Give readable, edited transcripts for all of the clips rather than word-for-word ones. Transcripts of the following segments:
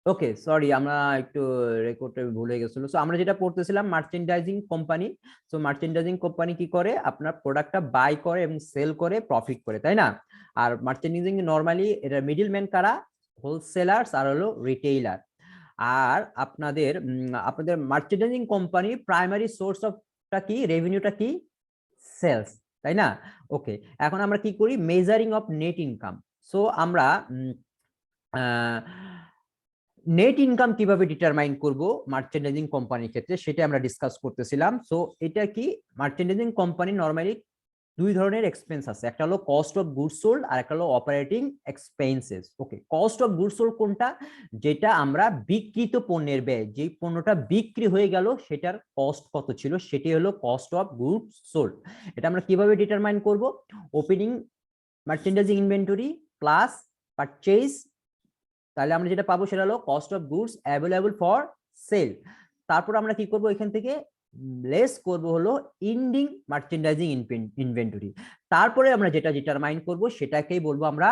ওকে, sorry, আমরা একটু রেকর্ডে ভুলে গেছিল। সো আমরা যেটা পড়তেছিলাম merchandising company. So merchandising company কি করে, আপনার প্রোডাক্টটা বাই করে এবং সেল করে প্রফিট করে, তাই না? আর মার্চেন্ডাইজিং নরমালি এটা মিডলম্যান কারা, হোলসেলার্স আর হলো রিটেইলার। আর আপনাদের আপনাদের মার্চেন্ডাইজিং কোম্পানি প্রাইমারি সোর্স অফটা কি, রেভিনিউটা কি, সেলস, তাই না? ওকে, এখন আমরা কি করি, measuring of net income. So আমরা নেট ইনকাম কিভাবে ডিটারমাইন করব মার্চেন্ডাইজিং কোম্পানির ক্ষেত্রে, সেটা আমরা ডিসকাস করতেছিলাম। সো এটা কি, মার্চেন্ডাইজিং কোম্পানি নরমালি দুই ধরনের এক্সপেন্স আছে, একটা হলো কস্ট অফ গুডস সোল্ড আর একটা হলো operating expenses. Okay, cost of goods sold কোনটা, যেটা আমরা বিক্রিত পণ্যের ব্যয়, যে পণ্যটা বিক্রি হয়ে গেল সেটার কস্ট কত ছিল, সেটি হলো কস্ট অফ গুডস সোল্ড। এটা আমরা কিভাবে ডিটারমাইন করব, opening merchandising inventory plus purchase, তাহলে আমরা যেটা পাবো সেটা হলো cost of goods available for sale. তারপর আমরা কি করব, এখান থেকে লেস করব হলো ইন্ডিং মার্চেন্ডাইজিং ইনভেন্টরি। তারপরে আমরা যেটা ডিটারমাইন করব সেটাকেই বলবো আমরা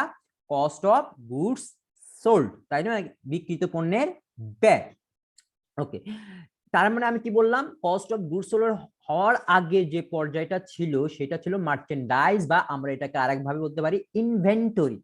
কস্ট অফ গুডস সোল্ড, তাই না, বিক্রিত পণ্যের ব্যয়। ওকে, তার মানে আমি কি বললাম, কস্ট অফ গুডস সোল্ড হওয়ার আগে যে পর্যায়টা ছিল সেটা ছিল মার্চেন্ডাইজ, বা আমরা এটাকে আরেকভাবে বলতে পারি ইনভেন্টরি।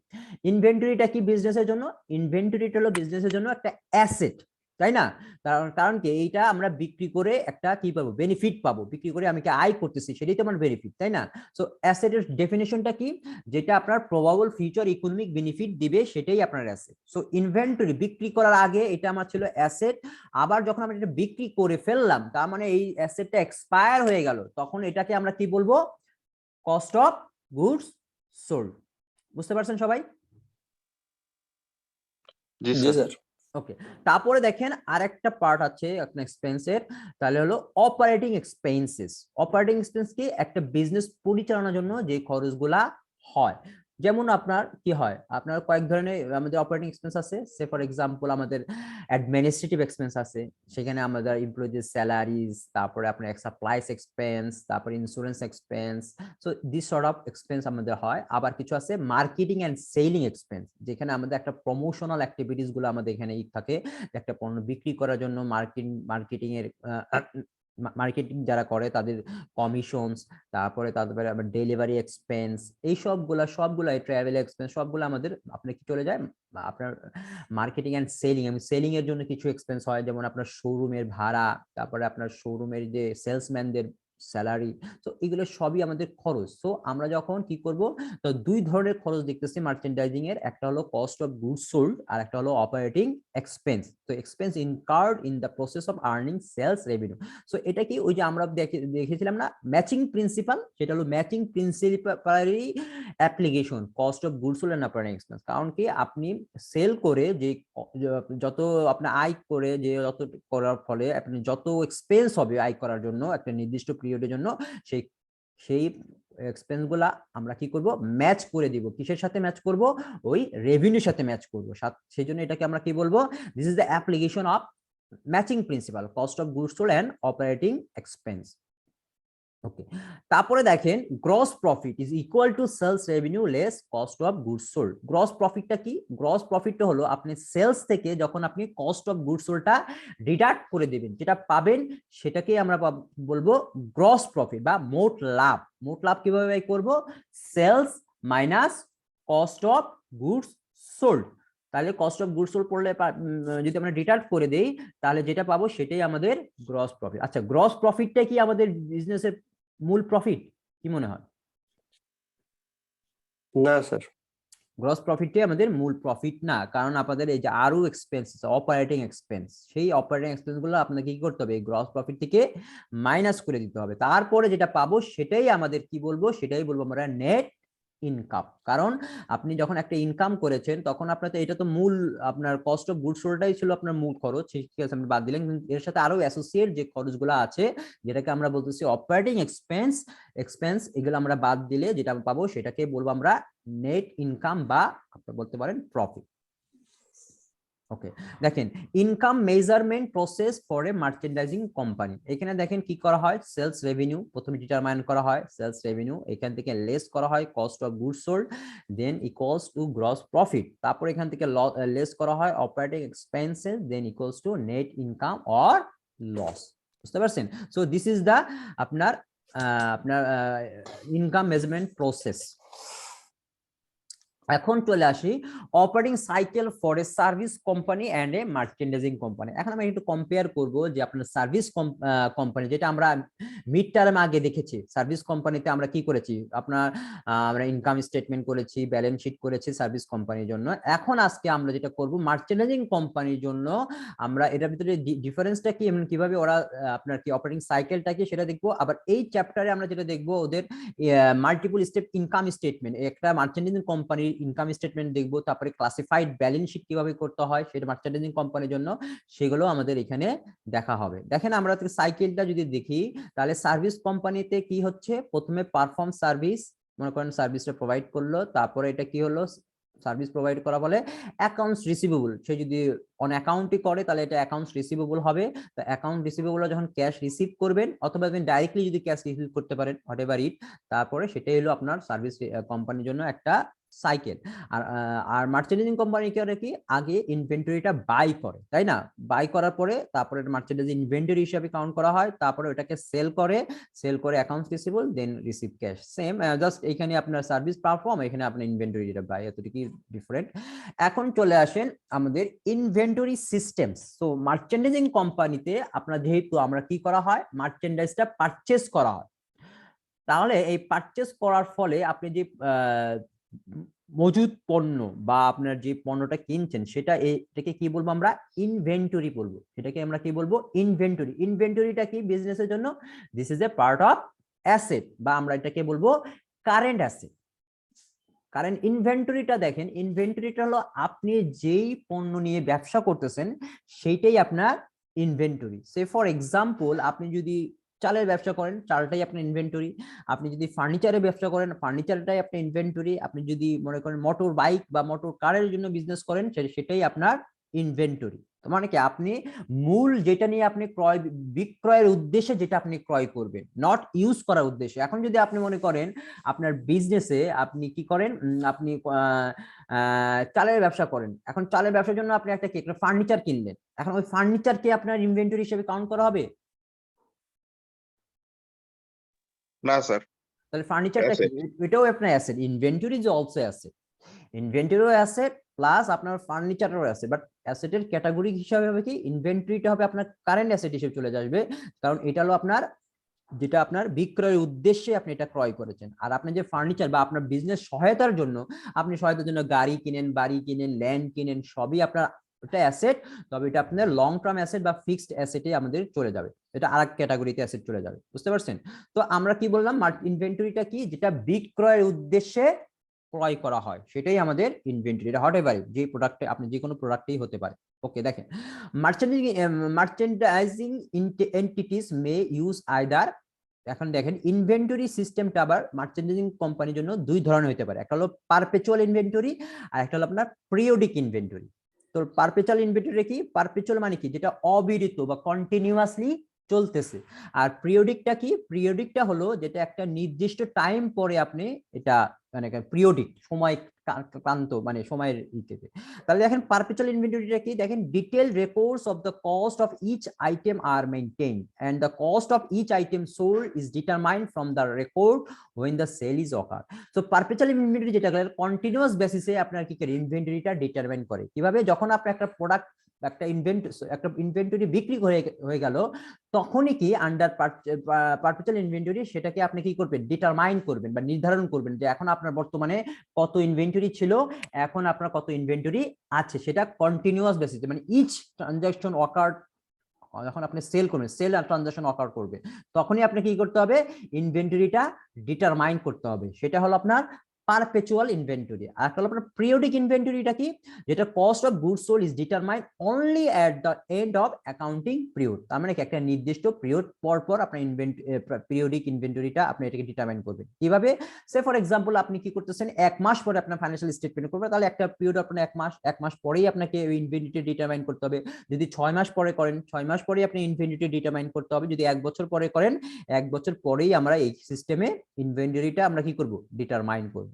ইনভেন্টরিটা কি বিজনেসের জন্য, ইনভেন্টরিটা হলো বিজনেসের জন্য একটা অ্যাসেট, তাই না? কারণ কারণ কি, এইটা আমরা বিক্রি করে একটা কি পাবো, বেনিফিট পাবো, বিক্রি করে আমি কি আয় করতেছি, সেটাই তো আমার বেনিফিট, তাই না? সো অ্যাসেটের ডেফিনেশনটা কি, যেটা আপনার প্রবাবল ফিউচার ইকোনমিক বেনিফিট দিবে সেটাই আপনার অ্যাসেট। সো ইনভেন্টরি বিক্রি করার আগে এটা আমার ছিল অ্যাসেট, আবার যখন আমরা এটা বিক্রি করে ফেললাম, তার মানে এই অ্যাসেটটা এক্সপায়ার হয়ে গেল, তখন এটাকে আমরা কি বলবো, কস্ট অফ গুডস সোল্ড। বুঝতে পারছেন সবাই? জি জি স্যার। স্যার। ওকে, তারপরে দেখেন আরেকটা পার্ট আছে আপনার এক্সপেন্সের, তাহলে হলো অপারেটিং এক্সপেন্সেস। অপারেটিং এক্সপেন্স কি, একটা বিজনেস পরিচালনার জন্য যে খরচগুলা হয়। যেমন আপনার কি হয়, আপনার কয়েক ধরনের আমাদের অপারেটিং এক্সপেন্স আছে, সে ফর এক্সাম্পল আমাদের অ্যাডমিনিস্ট্রেটিভ এক্সপেন্স আছে, সেখানে আমাদের এমপ্লয়িজের স্যালারিজ, তারপরে আপনার সাপ্লাইস এক্সপেন্স, তারপরে insurance expense. So this sort of expense আমাদের হয়। আবার কিছু আছে মার্কেটিং এন্ড সেলিং এক্সপেন্স, যেখানে আমাদের একটা প্রমোশনাল অ্যাক্টিভিটিস গুলো আমাদের এখানে থাকে, একটা পণ্য বিক্রি করার জন্য মার্কেটিং এর মার্কেটিং যারা করে তাদের কমিশনস, তারপরে তারপরে আবার ডেলিভারি এক্সপেন্স, এই সবগুলা ট্রাভেল এক্সপেন্স, সবগুলো আমাদের আপনার কি চলে যায় আপনার মার্কেটিং এন্ড সেলিং। সেলিং এর জন্য কিছু এক্সপেন্স হয়, যেমন আপনার শোরুমের ভাড়া, তারপরে আপনার শোরুমের যে সেলসম্যানদের স্যালারি। তো এগুলো সবই আমাদের খরচ। তো আমরা যখন কি করব, তো দুই ধরনের খরচ দেখতেছি মার্চেন্ডাইজিং এর, একটা হলো কস্ট অফ গুডস সোল্ড আর একটা হলো অপারেটিং এক্সপেন্স। তো expense incurred in the process of earning sales revenue. So এটা কি, ওই যে আমরা দেখেছিলাম না ম্যাচিং প্রিন্সিপাল, সেটা হলো ম্যাচিং প্রিন্সিপালি application cost of goods sold and operating expense. কারণ কি, আপনি সেল করে যে যত আপনি আয় করে, যে যত করার ফলে আপনি যত এক্সপেন্স হবে আয় করার জন্য একটা নির্দিষ্ট পিরিয়ডের জন্য, সেই সেই এক্সপেন্স গুলা আমরা কি করব, ম্যাচ করে দিব। কিসের সাথে ম্যাচ করব, ওই রেভিনিউর সাথে ম্যাচ করব। সেই জন্য এটাকে আমরা কি বলবো, this is the application of matching principle cost of goods sold and operating expense. Okay, তারপরে দেখেন gross profit is equal to sales revenue less cost of goods sold. Gross প্রফিটটা কি, গ্রস প্রফিটটা হলো আপনি সেলস থেকে যখন আপনি কস্ট অফ গুডস সোল্ডটা ডিডাক্ট করে দিবেন, যেটা পাবেন সেটাকেই আমরা বলবো গ্রস প্রফিট বা মোট লাভ। মোট লাভ কিভাবে বের করব, sales minus cost of goods sold. তাহলে কস্ট অফ গুডস সোল্ড পড়লে যদি আমরা ডিডাক্ট করে দেই, তাহলে যেটা পাবো সেটাই আমাদের গ্রস প্রফিট। আচ্ছা, গ্রস প্রফিটটা কি আমাদের বিজনেসের মূল প্রফিট, কি মনে হয়? না স্যার। গ্রস প্রফিটটাই আমাদের মূল প্রফিট না, কারণ আপনাদের এই যে আরো এক্সপেন্স, অপারেটিং এক্সপেন্স, সেই অপারেটিং এক্সপেন্স গুলো আপনাকে কি করতে হবে, গ্রস প্রফিট থেকে মাইনাস করে দিতে হবে। তারপরে যেটা পাবো সেটাই আমাদের কি বলবো, সেটাই বলবো আমরা নেট ইনকাম। কারণ আপনি যখন একটা ইনকাম করেছেন, তখন আপনার তো এটা তো মূল আপনার কস্ট অফ গুডস সোল্ডটাই ছিল আপনার মূল খরচ, ঠিক আছে, আপনি বাদ দিলেন, কিন্তু এর সাথে আরো অ্যাসোসিয়েট যে খরচগুলো আছে, যেটাকে আমরা বলতেছি অপারেটিং এক্সপেন্স, এগুলো আমরা বাদ দিলে যেটা পাবো সেটাকে বলবো আমরা নেট ইনকাম, বা আপনি বলতে পারেন প্রফিট। ওকে, দেখেন income measurement process for a merchandising company. এখানে দেখেন কি করা হয়, সেলস রেভিনিউ প্রথমে ডিটারমাইন করা হয়, সেলস রেভিনিউ এখান থেকে লেস করা হয় cost of goods sold, then equals to gross profit, তারপর এখান থেকে লেস করা হয় operating expenses, then equals to net income or loss. বুঝতে পারছেন? সো দিস ইজ দা আপনার আপনার ইনকাম মেজারমেন্ট প্রসেস। এখন চলে আসি operating cycle for a service company and a merchandising company. এখন আমি একটু কম্পেয়ার করব যে আপনার সার্ভিস কোম্পানি যেটা আমরা মিড টার্ম আগে দেখেছি, সার্ভিস কোম্পানিতে আমরা কি করেছি, আপনার আমরা ইনকাম স্টেটমেন্ট করেছি, ব্যালেন্স শিট করেছি সার্ভিস কোম্পানির জন্য। এখন আজকে আমরা যেটা করব মার্চেন্ডাইজিং কোম্পানির জন্য, আমরা এটার ভিতরে ডিফারেন্সটা কি এবং কিভাবে ওরা আপনার কি অপারেটিং সাইকেলটা কি সেটা দেখবো। আবার এই চ্যাপ্টারে আমরা যেটা দেখবো ওদের মাল্টিপল স্টেপ ইনকাম স্টেটমেন্ট, একটা মার্চেন্ডাইজিং কোম্পানির ইনকাম স্টেটমেন্ট দেখবো, তারপরে ক্লাসিফাইড ব্যালেন্স শিট কিভাবে করতে হয় সেটা মার্চেন্ডাইজিং কোম্পানির জন্য, সেগুলো আমাদের এখানে দেখা হবে। দেখেন আমরা সাইকেলটা যদি দেখি তাহলে সার্ভিস কোম্পানিতে কি হচ্ছে, প্রথমে পারফর্ম সার্ভিস, মনে করেন সার্ভিসটা প্রোভাইড করলো, তারপরে এটা কি হলো, সার্ভিস প্রোভাইড করা বলে অ্যাকাউন্টস রিসিভেবল, সে যদি অন অ্যাকাউন্টই করে তাহলে এটা অ্যাকাউন্টস রিসিভেবল হবে। তো অ্যাকাউন্ট রিসিভেবল যখন ক্যাশ রিসিভ করবেন, অথবা আপনি ডাইরেক্টলি যদি ক্যাশ রিসিভ করতে পারেন হোয়াট এভার ইট, তারপরে সেটাই হলো আপনার সার্ভিস কোম্পানির জন্য একটা সাইকেল। আর মার্চেন্ডাইজিং কোম্পানি কি করে, কি আগে ইনভেন্টরিটা বাই করে, তাই না, বাই করার পরে তারপরে মার্চেন্ডাইজিং ইনভেন্টরি হিসাবে কাউন্ট করা হয়, তারপরে ওটাকে সেল করে, সেল করে অ্যাকাউন্টস রিসিভেবল, দেন রিসিভ ক্যাশ। সেম জাস্ট এখানে আপনার সার্ভিস পারফর্ম, এখানে আপনার ইনভেন্টরি যেটা বাই, এতটুকু ডিফারেন্ট। এখন চলে আসেন আমাদের ইনভেন্টরি সিস্টেমস। তো মার্চেন্ডাইজিং কোম্পানিতে আপনার যেহেতু আমরা কি করা হয়, মার্চেন্ডাইজটা পারচেজ করা হয়, তাহলে এই পারচেজ করার ফলে আপনি যে মজুদ পণ্য বা আপনার যে পণ্যটা কিনছেন সেটা, এটাকে কি বলবো আমরা, ইনভেন্টরি বলবো। এটাকে আমরা কি বলবো, ইনভেন্টরি। ইনভেন্টরিটা কি বিজনেসের জন্য, this is a part of asset, বা আমরা এটাকে বলবো কারেন্ট অ্যাসেট। কারণ ইনভেন্টরিটা দেখেন, ইনভেন্টরিটা হলো আপনি যেই পণ্য নিয়ে ব্যবসা করতেছেন সেইটাই আপনার ইনভেন্টরি। সে ফর এক্সাম্পল আপনি যদি চালের ব্যবসা করেন, চালটাই আপনার ইনভেন্টরি। আপনি যদি ফার্নিচারের ব্যবসা করেন, ফার্নিচারটাই আপনার ইনভেন্টরি। আপনি যদি মনে করেন মোটর বাইক বা মোটর কারের জন্য বিজনেস করেন, সেটাই আপনার ইনভেন্টরি। তো মানে কি আপনি মূল যেটা নিয়ে আপনি ক্রয় বিক্রয়ের উদ্দেশ্যে যেটা আপনি ক্রয় করবেন, নট ইউজ করার উদ্দেশ্যে। এখন যদি আপনি মনে করেন আপনার বিজনেসে আপনি কি করেন, আপনি চালের ব্যবসা করেন, এখন চালের ব্যবসার জন্য আপনি একটা কি একটা ফার্নিচার কিনলেন, এখন ওই ফার্নিচারকে আপনার ইনভেন্টরি হিসেবে কাউন্ট করা হবে না স্যার। তাহলে ফার্নিচারটা কি, এটাও আপনার asset, inventory is also asset, ইনভেন্টরিও অ্যাসেট প্লাস আপনার ফার্নিচারেরও অ্যাসেট। বাট অ্যাসেটের ক্যাটাগরি হিসাবে হবে কি, ইনভেন্টরিটা হবে আপনার কারেন্ট অ্যাসেট হিসেবে চলে আসবে, কারণ এটা হলো আপনার যেটা আপনার বিক্রয়ের উদ্দেশ্যে আপনি এটা ক্রয় করেছেন। আর আপনি যে ফার্নিচার বা আপনার বিজনেস সহায়তার জন্য, আপনি সহায়তার জন্য গাড়ি কিনেন, বাড়ি কিনেন, ল্যান্ড কিনেন, সবই আপনার এটা অ্যাসেট, তবে এটা আপনার লং টার্ম অ্যাসেট বা ফিক্সড অ্যাসেটে আমাদের চলে যাবে, এটা আরেক ক্যাটাগরিতে অ্যাসেট চলে যাবে। বুঝতে পারছেন? তো আমরা কি বললাম, ইনভেন্টরিটা কি, যেটা বিক্রয়ের উদ্দেশ্যে ক্রয় করা হয় সেটাই আমাদের ইনভেন্টরি। এটা হতে পারে যে প্রোডাক্টে, আপনি যে কোনো প্রোডাক্টেই হতে পারে। ওকে, দেখেন merchandising entities may use either, এখন দেখেন ইনভেন্টরি সিস্টেমটা আবার মার্চেন্ডাইজিং কোম্পানির জন্য দুই ধরনের হতে পারে, একটা হলো পারপেচুয়াল ইনভেন্টরি আর একটা হলো আপনার পিরিয়ডিক ইনভেন্টরি। তো পারপেচুয়াল ইনভেন্টরি কি, পারপেচুয়াল মানে কি, যেটা অবিরত বা কন্টিনিউয়াসলি চলতেছে। আর পিরিয়ডিকটা কি, পিরিয়ডিকটা হলো যেটা একটা নির্দিষ্ট টাইম পরে আপনি এটা মানে পিরিয়ডিক সময় ক্রান্ত মানে সময়ের ইতে। তাহলে দেখেন পারপেচুয়াল ইনভেন্টরিটা কি, দেখেন detail records of the cost of each item are maintained and the cost of each item sold is determined from the record when the sale is occur. So perpetual inventory যেটা continuous বেসিসে আপনার কি করে ইনভেন্টরিটা determine করে, কিভাবে, যখন আপনি একটা প্রোডাক্ট একটা ইনভেন্টরি বিক্রি হয়ে গেল, তখনই কি আন্ডার পারপেচুয়াল ইনভেন্টরি সেটাকে আপনি কি করবেন, ডিটারমাইন করবেন বা নির্ধারণ করবেন যে এখন আপনার বর্তমানে কত ইনভেন্টরি ছিল, এখন আপনার কত ইনভেন্টরি আছে, সেটা কন্টিনিউয়াস বেসিসে, মানে ইচ ট্রানজাকশন অকার, যখন আপনি সেল করবেন, সেল আর ট্রানজাকশন অকার করবে, তখনই আপনি কি করতে হবে, ইনভেন্টরিটা ডিটারমাইন করতে হবে। সেটা হলো আপনার পারপেচুয়াল ইনভেন্টরি। আর একটা হলো আপনার পিরিয়ডিক ইনভেন্টরিটা কি, যেটা cost of goods sold is determined only at the end of accounting period. তার মানে কি একটা নির্দিষ্ট পিরিয়ড পর পর আপনার পিরিয়ডিক ইনভেন্টরিটা আপনি এটাকে ডিটারমাইন করবেন কিভাবে। সে ফর এক্সাম্পল আপনি কি করতেছেন, 1 মাস পরে আপনার ফাইন্যান্সিয়াল স্টেটমেন্ট করবেন, তাহলে একটা পিরিয়ড আপনার 1 মাস পরেই আপনাকে ওই ইনভেন্টরি ডিটারমাইন করতে হবে। যদি 6 মাস পরে করেন 6 মাস পরেই আপনি ইনভেন্টরি ডিটারমাইন করতে হবে। যদি 1 বছর পরে করেন 1 বছর পরেই আমরা এই সিস্টেমে ইনভেন্টরিটা আমরা কি করব, ডিটারমাইন করব।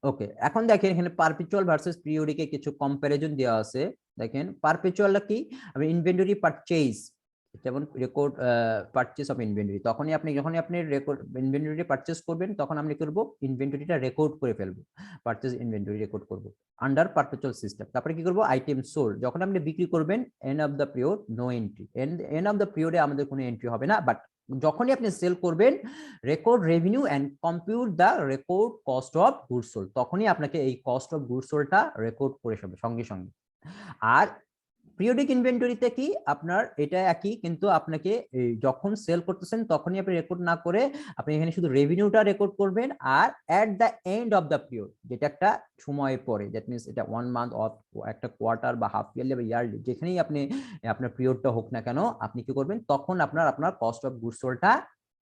ওকে, এখন দেখেন এখানে পারপেচুয়াল ভার্সেস পিরিয়ডিকে কিছু কম্পারিজন দেওয়া আছে। দেখেন পারপেচুয়ালটা কি, আমি ইনভেন্টরি পারচেজ, যেমন রেকর্ড পারচেজ অফ ইনভেন্টরি, যখনই আপনি রেকর্ড ইনভেন্টরি পারচেজ করবেন তখন আমি করব ইনভেন্টরিটা রেকর্ড করে ফেলবো, পারচেজ ইনভেন্টরি রেকর্ড করব আন্ডার পারপেচুয়াল সিস্টেম। তারপরে কি করব, আইটেম সোল্ড, যখন আপনি বিক্রি করবেন end of the period no entry, end of the পিরিয়ডে আমাদের কোনো এন্ট্রি হবে না, বাট যখনই আপনি সেল করবেন record revenue and compute the record cost of goods sold, তখনই আপনাকে এই কস্ট অফ গুডস সোল্ডটা রেকর্ড করে ফেলবে সঙ্গে সঙ্গে। আর পিরিয়ডিক ইনভেন্টরিতে কি আপনার এটা একই, কিন্তু আপনাকে যখন সেল করতেছেন তখনই আপনি রেকর্ড না করে আপনি এখানে শুধু রেভিনিউটা রেকর্ড করবেন, আর at the end of the period, যেটা একটা সময় পরে, দ্যাট মিনস এটা 1 মান্থ অফ একটা কোয়ার্টার বা হাফ ইয়ারলি বা ইয়ারলি, যেখানেই আপনি আপনার পিরিয়ডটা হোক না কেন আপনি কি করবেন, তখন আপনার কস্ট অফ গুডস সোল্ডটা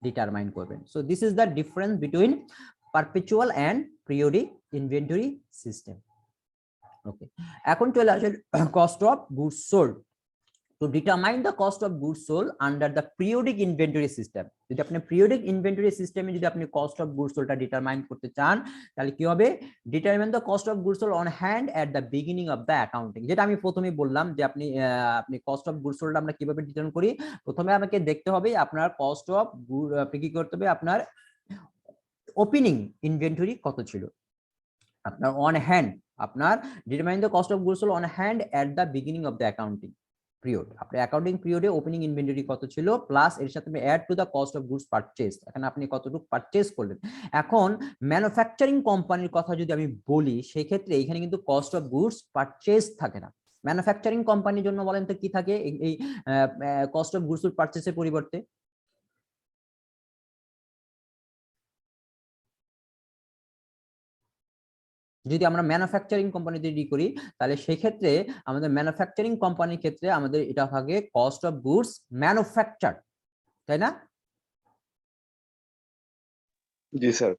ডিটারমাইন করবেন। So this is the difference between perpetual and periodic inventory system. Okay, এখন চলে আসে cost of goods sold. to determine the cost of goods sold under the periodic inventory system, যদি আপনি periodic inventory সিস্টেমে যদি আপনি cost of goods sold টা determine করতে চান তাহলে কি হবে, determine the cost of goods sold on hand at the beginning of the accounting, যেটা আমি প্রথমেই বললাম যে আপনি cost of goods sold আমরা কিভাবে ডিটারমাইন করি, প্রথমে আমাকে দেখতে হবে আপনার cost of আপনি কি করতে হবে, আপনার ওপেনিং ইনভেন্টরি কত ছিল, আপনার অন হ্যান্ড, আপনার determine the cost of goods sold on hand at the beginning of the accounting period, আপনার অ্যাকাউন্টিং পিরিয়ডে ওপেনিং ইনভেন্টরি কত ছিল, প্লাস এর সাথে আমি add to the cost of goods purchase, এখানে আপনি কতটুকু পারচেজ করলেন। এখন ম্যানুফ্যাকচারিং কোম্পানির কথা যদি আমি বলি সেই ক্ষেত্রে এখানে কিন্তু কস্ট অফ গুডস পারচেজ থাকে না। ম্যানুফ্যাকচারিং কোম্পানির জন্য বলেন তো কি থাকে এই কস্ট অফ গুডস পারচেজের পরিবর্তে, যদি আমরা ম্যানুফ্যাকচারিং কোম্পানিতে ডি করি তাহলে সেই ক্ষেত্রে আমাদের ম্যানুফ্যাকচারিং কোম্পানির ক্ষেত্রে আমাদের এটা থাকে কস্ট অফ গুডস ম্যানুফ্যাকচার, তাই না? জি স্যার।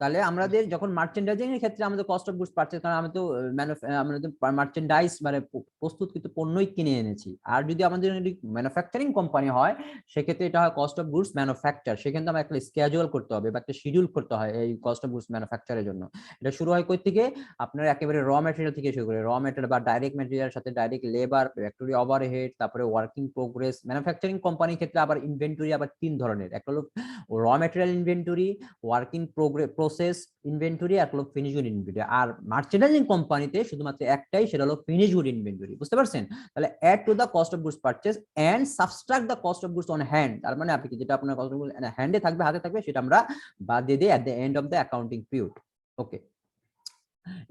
তাহলে আমাদের যখন মার্চেন্ডাইজিং এর ক্ষেত্রে আমাদের কস্ট অফ গুডস পারচেজ, কারণ আমি তো আমাদের মার্চেন্ডাইজ মানে প্রস্তুতকৃত পণ্যই কিনে এনেছি। আর যদি আমাদের ম্যানুফ্যাকচারিং কোম্পানি হয় সেক্ষেত্রে এটা হয় কস্ট অফ গুডস ম্যানুফ্যাকচার, সেক্ষেত্রে আমরা একটা স্কেজুয়াল করতে হবে বা একটা শিডিউল করতে হয় এই কস্ট অফ গুডস ম্যানুফ্যাকচারের জন্য। এটা শুরু হয় কই থেকে, আপনার একেবারে র ম্যাটেরিয়াল থেকে শুরু করে, র ম্যাটেরিয়াল বা ডাইরেক্ট ম্যাটেরিয়াল সাথে ডাইরেক্ট লেবার, ফ্যাক্টরি ওভারহেড, তারপরে ওয়ার্কিং প্রোগ্রেস। ম্যানুফ্যাকচারিং কোম্পানির ক্ষেত্রে আবার ইনভেন্টরি আবার 3 ধরনের, একটা হলো raw material inventory, working process inventory, আর হলো ফিনিশ গুড ইনভেন্টরি। আর মার্চেন্ডাইজিং কোম্পানিতে শুধুমাত্র একটাই, সেটা হলো ফিনিশ গুড ইনভেন্টরি। বুঝতে পারছেন? তাহলে add to the cost of goods purchase and subtract the cost of goods on hand, তার মানে আপনি যেটা আপনার কস্ট অফ গুডস হ্যান্ডে থাকবে, হাতে থাকবে, সেটা আমরা বাদ দিয়ে দিই at the end of the accounting period. Okay,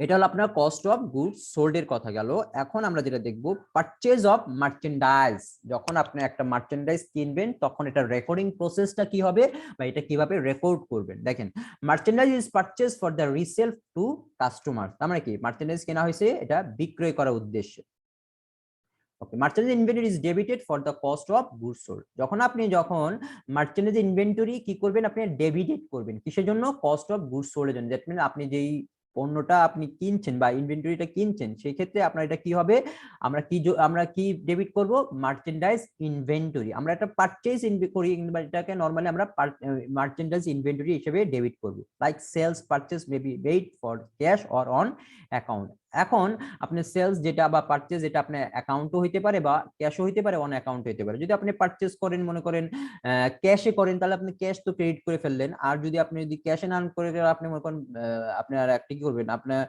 এটা হলো আপনার কস্ট অফ গুডস সোল্ড এর কথা গেল। এখন আমরা যেটা দেখব পারচেজ অফ মার্চেন্ডাইজ, যখন আপনি একটা মার্চেন্ডাইজ কিনবেন তখন এটা রেকর্ডিং প্রসেসটা কি হবে বা এটা কিভাবে রেকর্ড করবেন। দেখেন, merchandise is purchase for the resale to customer, তার মানে কি মার্চেন্ডাইজ কেনা হয়েছে এটা বিক্রয় করার উদ্দেশ্যে। Okay, merchandise inventory is debited for the cost of goods sold, যখন মার্চেন্ডাইজ ইনভেন্টরি কি করবেন, আপনি ডেবিটেড করবেন কিসের জন্য, কস্ট অফ গুডস সোল্ড এর জন্য। দ্যাট মিন আপনি যেই পণ্যটা আপনি কিনছেন বা ইনভেন্টরিটা কিনছেন সেই ক্ষেত্রে আপনার এটা কি হবে, আমরা কি ডেবিট করব, মার্চেন্ডাইজ ইনভেন্টরি, আমরা একটা পারচেজ করি বা এটাকে নরমালি আমরা মার্চেন্ডাইজ ইনভেন্টরি হিসেবে ডেবিট করব, like sales purchase may be paid for cash or on account. এখন আপনি সেলস যেটা বা পারচেজ যেটা আপনার অ্যাকাউন্টও হইতে পারে বা ক্যাশও হইতে পারে, অন অ্যাকাউন্ট হইতে পারে। যদি আপনি পারচেজ করেন মনে করেন ক্যাশে করেন তাহলে আপনি ক্যাশ তো ক্রেডিট করে ফেললেন, আর যদি ক্যাশে না করে আপনি মনে করেন আপনার একটা কি করবেন, আপনার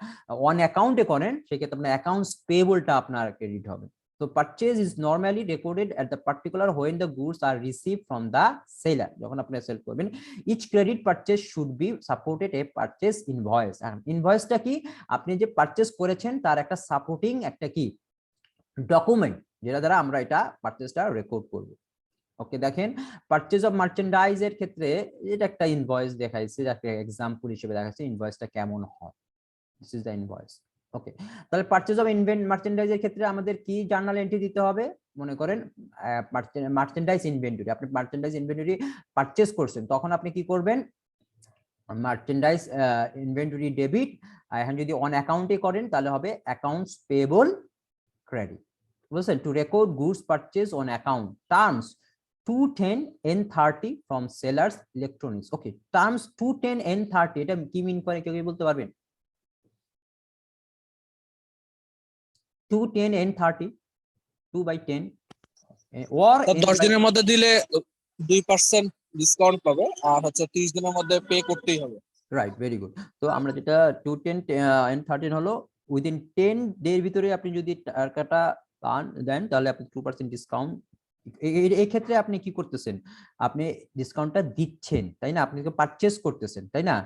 অন অ্যাকাউন্টে করেন সেক্ষেত্রে আপনার অ্যাকাউন্টস পেয়েবলটা আপনার ক্রেডিট হবে। So purchase is normally recorded at the particular when the goods are received from the seller, যখন আপনি সেল করবেন। each credit purchase should be supported a purchase invoice, and ইনভয়েসটা কি, আপনি যে পারচেজ করেছেন তার একটা সাপোর্টিং একটা কি ডকুমেন্ট, যেটা দ্বারা আমরা এটা পারচেজটা রেকর্ড করব। ওকে, দেখেন পারচেজ অফ মার্চেন্ডাইজ এর ক্ষেত্রে এটা একটা ইনভয়েস দেখাইছে, একটা এক্সাম্পল হিসেবে দেখাচ্ছে ইনভয়েসটা কেমন হয়। This is the invoice. Okay, তাহলে পারচেজ অফ মার্চেন্ডাইজ এর ক্ষেত্রে আমাদের কি জার্নাল এন্ট্রি দিতে হবে? মনে করেন মার্চেন্ডাইজ ইনভেন্টরি, আপনি মার্চেন্ডাইজ ইনভেন্টরি পারচেজ করছেন, তখন আপনি কি করবেন? মার্চেন্ডাইজ ইনভেন্টরি ডেবিট, এখন যদি অন অ্যাকাউন্টে করেন তাহলে হবে অ্যাকাউন্টস পেয়েবল ক্রেডিট। বুঝছেন? Two record goods purchase on account terms 210 N30 from sellers electronics. Okay, terms 210 N30 এটা কি মিন করে, কেউ কি বলতে পারবেন? 210 N30, 2/10 or 10 দিনের মধ্যে দিলে 2% ডিসকাউন্ট পাবে, আর হচ্ছে 30 দিনের মধ্যে পে করতেই হবে। Right, very good. তো আমরা যেটা 210 N13 হলো উইদিন 10 ডে এর ভিতরে আপনি যদি টাকাটা পান দেন তাহলে আপনি 2% ডিসকাউন্ট। এই ক্ষেত্রে আপনি কি করতেছেন? আপনি ডিসকাউন্টটা দিচ্ছেন, তাই না? আপনি তো পারচেজ করতেছেন, তাই না?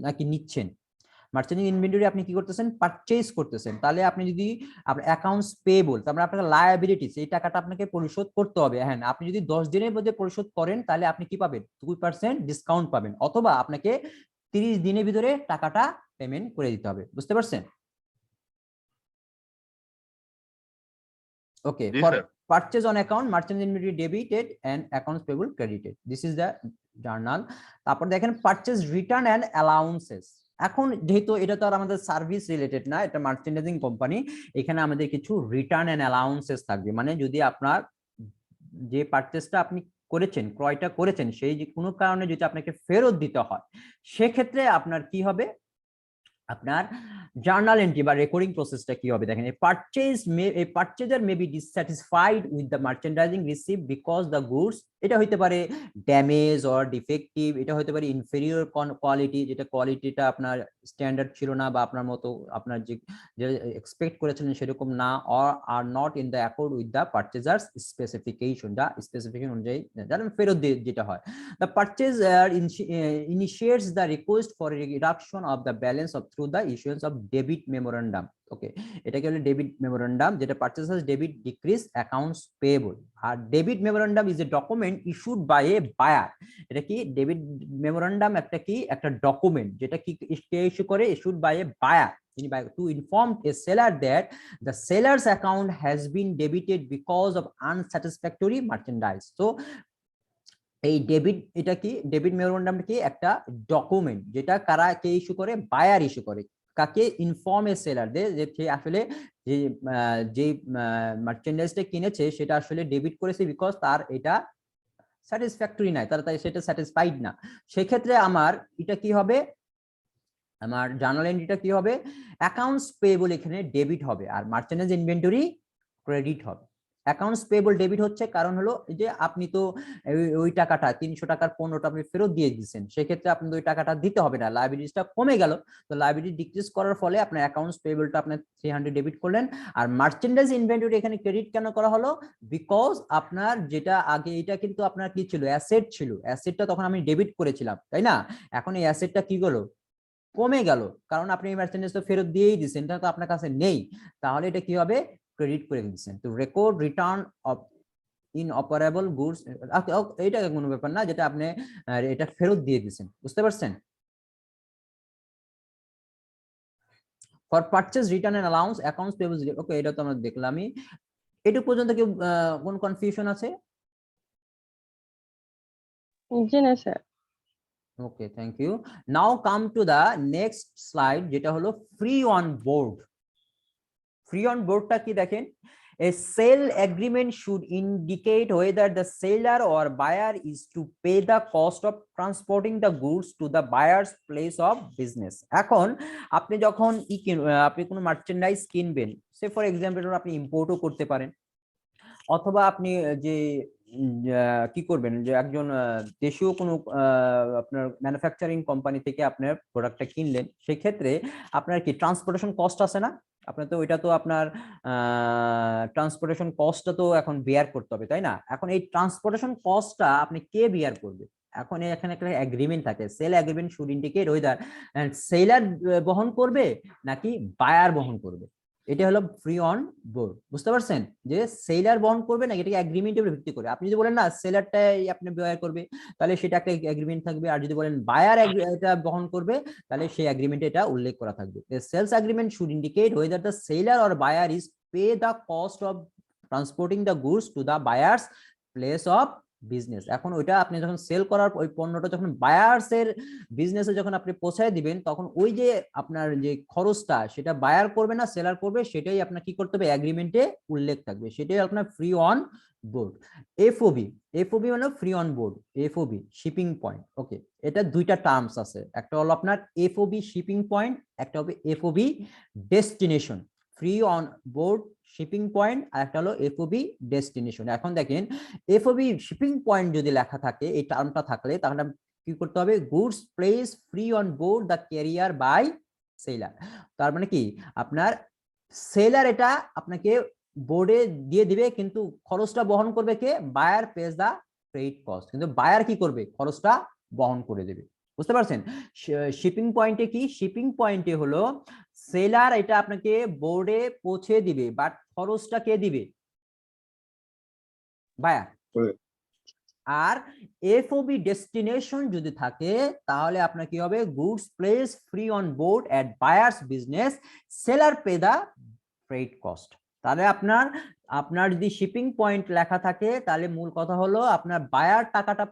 নাকি নিচ্ছেন? মার্চেন্ডিং ইনভেন্টরি আপনি কি করতেছেন? পারচেজ করতেছেন। তাহলে আপনি যদি আপনার অ্যাকাউন্টস পেয়েবল, তারপরে আপনার লায়াবিলিটিস, এই টাকাটা আপনাকে পরিশোধ করতে হবে। হ্যাঁ, আপনি যদি 10 দিনের মধ্যে পরিশোধ করেন তাহলে আপনি কি পাবেন? 2% ডিসকাউন্ট পাবেন, অথবা আপনাকে 30 দিনের ভিতরে টাকাটা পেমেন্ট করে দিতে হবে। বুঝতে পারছেন? ওকে, জি ফর sir. purchase on account merchant inventory debited and accounts payable credited, this is the journal. তারপর দেখেন purchase return and allowances। এখন যেহেতু এটা তো আর আমাদের সার্ভিস রিলেটেড না, এটা মার্চেন্ডাইজিং কোম্পানি, এখানে আমাদের কিছু রিটার্ন এন্ড অ্যালাউন্সেস থাকবে। মানে যদি আপনার যে পারচেজটা আপনি করেছেন, ক্রয়টা করেছেন, সেই যে কোনো কারণে যদি আপনাকে ফেরত দিতে হয়, সেক্ষেত্রে আপনার কি হবে? আপনার জার্নাল এন্ট্রি বা রেকর্ডিং প্রসেসটা কি হবে? দেখেন, a purchaser may be dissatisfied with the merchandising received because the goods, এটা হইতে পারে ড্যামেজ অর ডিফেক্টিভ, এটা হইতে পারে ইনফেরিয়র কোয়ালিটি, যেটা কোয়ালিটিটা আপনার স্ট্যান্ডার্ড ছিল না, বা আপনার মতো আপনার যে এক্সপেক্ট করেছিলেন সেরকম না, or are not in the accord with the purchasers specification, যা স্পেসিফিকেশন অনুযায়ী যেটা ফেরত যেটা হয়। The purchaser initiates the request for a reduction of the balance of through the issuance of debit memorandum. ওকে, এটাকে বলে ডেবিট মেমোরান্ডাম, যেটা purchasers debit decrease accounts payable. আর debit memorandum is a document issued by a buyer. এটা কি? Debit memorandum একটা কি? একটা document যেটা কি ইস্যু করে, issued by a buyer to inform a seller that the seller's account has been debited because of unsatisfactory merchandise. So এই debit, এটা কি? ডেবিট মেমোরান্ডামটা কি? একটা ডকুমেন্ট যেটা কারা কে ইস্যু করে? বায়ার ইস্যু করে। কাকে? ইনফর্ম এ সেলার দে, যে সে আসলে যে মার্চেন্ডাইজটা কিনেছে সেটা আসলে ডেবিট করেছে বিকজ তার এটা স্যাটিসফ্যাক্টরি নাই, তাই সেটা স্যাটিসফাইড না। সেক্ষেত্রে আমার এটা কি হবে? আমার জার্নাল এন্ট্রিটা কি হবে? অ্যাকাউন্টস পেয়েবল এখানে ডেবিট হবে, আর মার্চেন্ডাইজ ইনভেন্টরি ক্রেডিট হবে। অ্যাকাউন্টস পেয়েবল ডেবিট হচ্ছে কারণ হলো যে আপনি তো ওই টাকাটা 300 টাকার পণ্যটা আপনি ফেরত দিয়ে দিচ্ছেন, সেক্ষেত্রে আপনি ওই টাকাটা দিতে হবে না, লায়াবিলিটিসটা কমে গেল। তো লায়াবিলিটি ডিক্রিজ করার ফলে আপনার অ্যাকাউন্টস পেয়েবলটা আপনার 300 ডেবিট করলেন। আর মার্চেন্ডাইজ ইনভেন্টরি এখানে ক্রেডিট কেন করা হলো? বিকজ আপনার যেটা আগে এটা কিন্তু আপনার কি ছিল? অ্যাসেট ছিল, অ্যাসেটটা তখন আমি ডেবিট করেছিলাম, তাই না? এখন এই অ্যাসেটটা কি হলো? কমে গেল, কারণ আপনি এই মার্চেন্ডাইজ তো ফেরত দিয়েই দিচ্ছেন, এটা তো আপনার কাছে নেই। তাহলে এটা কি হবে? ক্রেডিট করে দিচ্ছেন। তো রেকর্ড রিটার্ন অফ ইনঅপারেবল গুডস, এটা কোনো ব্যাপার না, যেটা আপনি এটা ফেরত দিয়ে দিচ্ছেন। বুঝতে পারছেন? For purchase return and allowance accounts payable. Okay, এটা তো আমরা দেখলামই। এটুকু পর্যন্ত কেউ কোন কনফিউশন আছে? জি না sir. Okay, thank you. Now come to the next slide, যেটা হলো free on board. Free on বোর্ডটা কি? দেখেন, a sale agreement should indicate whether the seller or buyer is to pay the cost of transporting the goods to the buyer's place of business. এখন আপনি যখন আপনি কোনো মার্চেন্ডাইজ কিনবেন, সে for example আপনি ইম্পোর্টও করতে পারেন, অথবা আপনি যে কি করবেন, যে একজন দেশীয় কোনো আপনার ম্যানুফ্যাকচারিং কোম্পানি থেকে আপনার প্রোডাক্টটা কিনলেন, সেক্ষেত্রে আপনার কি ট্রান্সপোর্টেশন কস্ট আছে না? আপনার তো ওইটা তো আপনার ট্রান্সপোর্টেশন কস্টটা তো এখন বেয়ার করতে হবে, তাই না? এখন এই ট্রান্সপোর্টেশন কস্টটা আপনি কে বেয়ার করবে? এখন এখানে একটা এগ্রিমেন্ট থাকে, sale agreement should indicate whether seller বহন করবে নাকি বায়ার বহন করবে। এটা হলো ফ্রি অন বোর্ড, বুঝতে পারছেন? যে সেলার বহন করবে না, এটাকে এগ্রিমেন্টের উপর ভিত্তি করে। আপনি যদি বলেন না সেলারটাই আপনি ব্যয় করবে, তাহলে সেটা একটা এগ্রিমেন্ট থাকবে। আর যদি বলেন বায়ার এটা বহন করবে, তাহলে সেই এগ্রিমেন্টে এটা উল্লেখ করা থাকবে। Sales agreement should indicate whether the seller or buyer is pay the cost of transporting the goods to the buyer's place of business. এখন ওইটা আপনি যখন সেল করার ওই পণ্যটা যখন বায়ার্স এর বিজনেসে যখন আপনি পৌঁছায় দিবেন, তখন ওই যে আপনার যে খরচটা সেটা বায়ার করবে না সেলার করবে, সেটাই আপনার কি করতে হবে এগ্রিমেন্টে উল্লেখ থাকবে, সেটাই আপনার free on board. FOB, FOB মানে free on board, FOB shipping point. Okay, এটা দুইটা টার্মস আছে, একটা হলো আপনার এফওবি শিপিং পয়েন্ট, একটা হবে FOB destination. Free on board shipping point আর একটা হলো এফওবি ডেস্টিনেশন। এখন দেখেন এফওবি শিপিং পয়েন্ট যদি লেখা থাকে এই টার্মটা থাকলে, তাহলে কি করতে হবে goods place free on board the carrier by seller. তার মানে কি আপনার সেলার এটা আপনাকে বোর্ডে দিয়ে দিবে, কিন্তু খরচটা বহন করবে কে? Buyer page the freight cost, কিন্তু বায়ার কি করবে খরচটা বহন করে দেবে, বুঝতে পারছেন? শিপিং পয়েন্টে কি, শিপিং পয়েন্টে হলো সেলার এটা আপনাকে বোর্ডে পৌঁছে দিবে, বাট খরচটা কে দিবে? বায়ার। আর এফওবি ডেস্টিনেশন যদি থাকে, তাহলে আপনার কি হবে goods place free on board at buyer's business, seller pay the freight cost. তাহলে আপনার আপনার যদি শিপিং পয়েন্ট লেখা থাকে, তাহলে মূল কথা হলো আপনার বায়ার টাকাটা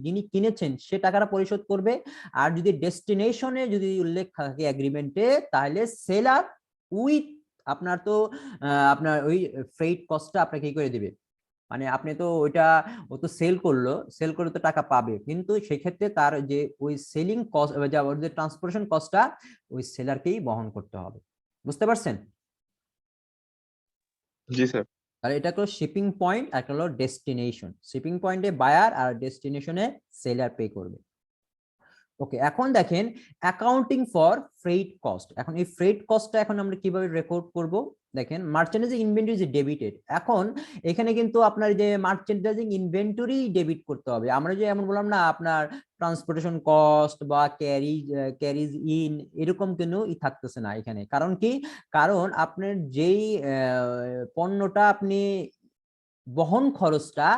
যিনি কিনেছেন সে টাকাটা পরিশোধ করবে। আর যদি ডেস্টিনেশনে যদি উল্লেখ থাকে এগ্রিমেন্টে, তাহলে সেলার উইথ আপনার তো আপনার ওই ফ্রেট কস্টটা আপনাকে কি করে দিবে, মানে আপনি তো ওইটা ও তো সেল করলো, সেল করে তো টাকা পাবে, কিন্তু সেক্ষেত্রে তার যে ওই সেলিং কস্ট যে ট্রান্সপোর্টেশন কস্টটা ওই সেলারকেই বহন করতে হবে, বুঝতে পারছেন? জি স্যার। তাহলে এটা হলো শিপিং পয়েন্ট, একটা হলো ডেস্টিনেশন। শিপিং পয়েন্টে বায়ার আর ডেস্টিনেশনে সেলার পে করবে। ওকে, এখন দেখেন অ্যাকাউন্টিং ফর ফ্রেট কস্ট। এখন এই ফ্রেট কস্টটা এখন আমরা কিভাবে রেকর্ড করব? দেখেন মার্চেন্ডাইজিং ইনভেন্টরি ইজ ডেবিটেড। এখন এখানে কিন্তু আপনার যে মার্চেন্ডাইজিং ইনভেন্টরি ডেবিট করতে হবে। আমরা যে এমন বললাম না আপনার ট্রান্সপোর্টেশন কস্ট বা ক্যারিজ ইন এরকম কোনো থাকতেছে না এখানে। কারণ কি? কারণ আপনার যেই পণ্যটা আপনি বহন খরচটা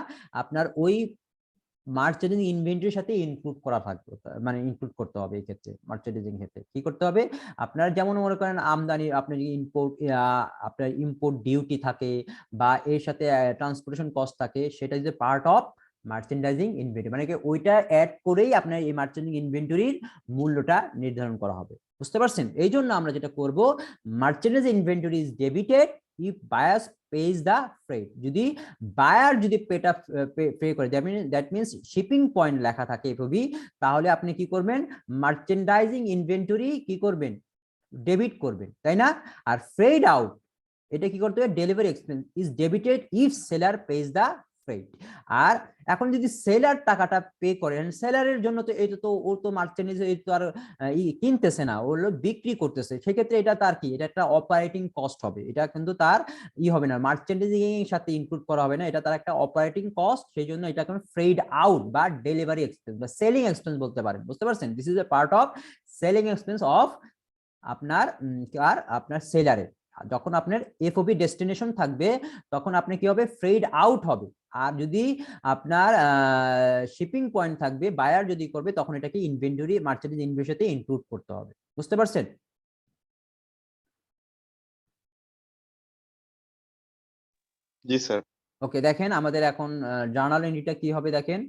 আপনার ওই মার্চেন্ডিং ইনভেন্টরির সাথে ইনক্লুড করা থাকবে, মানে ইনক্লুড করতে হবে। এই ক্ষেত্রে মার্চেন্ডিং ক্ষেত্রে কি করতে হবে? আপনার যেমন মনে করেন আমদানি আপনার ইম্পোর্ট, আপনার ইম্পোর্ট ডিউটি থাকে বা এর সাথে ট্রান্সপোর্টেশন কস্ট থাকে, সেটা যে পার্ট অফ মার্চেন্ডাইজিং ইনভেন্টরি, মানে ওইটা অ্যাড করেই আপনার এই মার্চেন্ডিং ইনভেন্টরির মূল্যটা নির্ধারণ করা হবে, বুঝতে পারছেন? এই জন্য আমরা যেটা করব, merchandising inventory is debited if buyers pays the freight. যদি বায়ার যদি পেটা পে করে, দ্যাট মিনস শিপিং পয়েন্ট লেখা থাকে এফওবি, তাহলে আপনি কি করবেন? মার্চেন্ডাইজিং ইনভেন্টরি কি করবেন? ডেবিট করবেন, তাই না? আর ফ্রেড আউট এটা কি করতে হবে? Delivery expense is debited if seller pays the freight. আর এখন যদি সেলার টাকাটা পে করেন, সেলারের জন্য তো এটা তো ও তো মার্চেন্ডাইজ এই তো আর কিনতেছে না, ও হলো বিক্রি করতেছে, সেক্ষেত্রে এটা তার কি, এটা একটা অপারেটিং কস্ট হবে, এটা কিন্তু তার হবে না, মার্চেন্ডাইজিং এর সাথে ইনক্লুড করা হবে না, এটা তার একটা অপারেটিং কস্ট। সেই জন্য এটা কোনো ফ্রেড আউট বা ডেলিভারি এক্সপেন্স বা সেলিং এক্সপেন্স বলতে পারেন, বুঝতে পারছেন? This is a part of selling expense of আপনার আর আপনার সেলারের। যখন আপনার এফওবি ডেস্টিনেশন থাকবে, তখন আপনি কি হবে? ফ্রেড আউট হবে। আর যদি আপনার শিপিং পয়েন্ট থাকবে, বায়ার যদি করবে, তখন এটাকে ইনভেন্টরি মার্চেন্ডাইজ ইনভেন্টরিতে ইনক্লুড করতে হবে, বুঝতে পারছেন? জি স্যার। ওকে, দেখেন আমাদের এখন জার্নাল এন্ট্রিটা কি হবে দেখেন।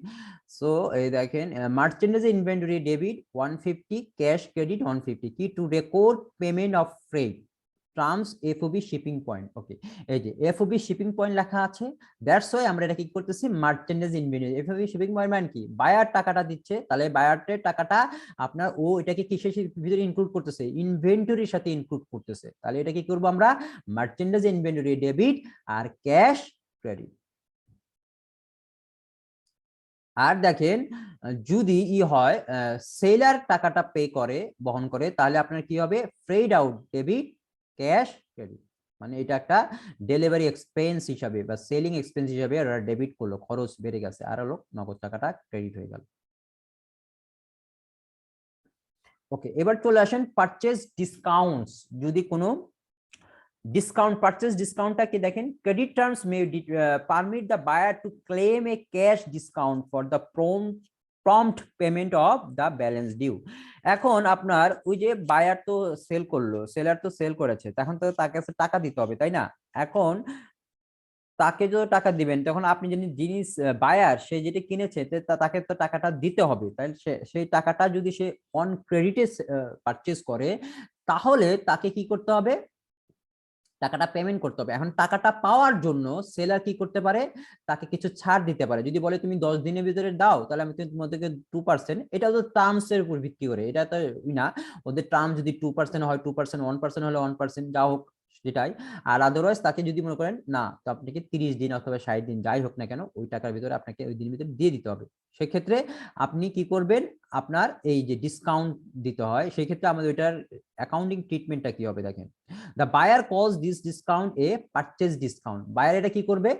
সো এই দেখেন merchandise inventory debit 150, cash credit 150, কি to record payment of freight terms FOB shipping point. Okay, এই যে এফওবি শিপিং পয়েন্ট লেখা আছে, দ্যাটস ওয়াই আমরা এটা কি করতেছি? Merchandise inventory FOB shipping point মানে কি? বায়ার টাকাটা দিচ্ছে, তাহলে বায়ারের টাকাটা আপনার ও এটাকে কিসের ভিতরে ইনক্লুড করতেছে? ইনভেন্টরির সাথে ইনক্লুড করতেছে। তাহলে এটা কি করব আমরা? মার্চেন্ডাইজ ইনভেন্টরি ডেবিট আর ক্যাশ ক্রেডিট। আর দেখেন যদি হয় সেলার টাকাটা পে করে বহন করে, তাহলে আপনার কি হবে? Fred out debit cash credit, মানে এটা একটা ডেলিভারি এক্সপেন্স হিসাবে বা সেলিং এক্সপেন্স হিসাবে ডেবিট করলো, খরচ বেড়ে গেছে, আর হলো নগদ টাকাটা ক্রেডিট হয়ে গেল। ওকে, এবার চলে আসেন পারচেজ ডিসকাউন্টস। যদি কোনো ডিসকাউন্ট পারচেজ ডিসকাউন্টটা কি দেখেন, credit terms may permit the buyer to claim a cash discount for the prompt payment of the balance due. এখন আপনার ওই যে বায়ার তো সেল করলো, সেলার তো সেল করেছে, তখন তো তার কাছে টাকা দিতে হবে, তাই না? এখন তাকে যদি টাকা দিবেন, তখন আপনি যদি জিনিস বায়ার সে যেটা কিনেছে তাকে তো টাকাটা দিতে হবে, তাই সেই টাকাটা যদি সে অন ক্রেডিটে পারচেজ করে, তাহলে তাকে কি করতে হবে, টাকাটা পেমেন্ট করতে হবে। এখন টাকাটা পাওয়ার জন্য সেলার কি করতে পারে, তাকে কিছু ছাড় দিতে পারে। যদি বলে তুমি 10 দিনের ভিতরে দাও, তাহলে আমি তোমাদেরকে 2%, এটা তো টার্মস এর উপর ভিত্তি করে, এটা তো না, ওদের টার্ম যদি 2% হয় 2%, 1% হলে 1%, যা হোক যেটাই। আর আদারওয়াইজ তাকে যদি মনে করেন না, তো আপনাকে 30 দিন অথবা 60 দিন যাই হোক না কেন, ওই টাকার ভিতরে আপনাকে ওই দিনের ভিতরে দিয়ে দিতে হবে। সেক্ষেত্রে আপনি কি করবেন, আপনার এই যে ডিসকাউন্ট দিতে হয়, সেই ক্ষেত্রে আমাদের ওইটার অ্যাকাউন্টিং ট্রিটমেন্টটা কি হবে দেখেন। The buyer calls this discount a purchase discount. Buyer এটা কি করবে,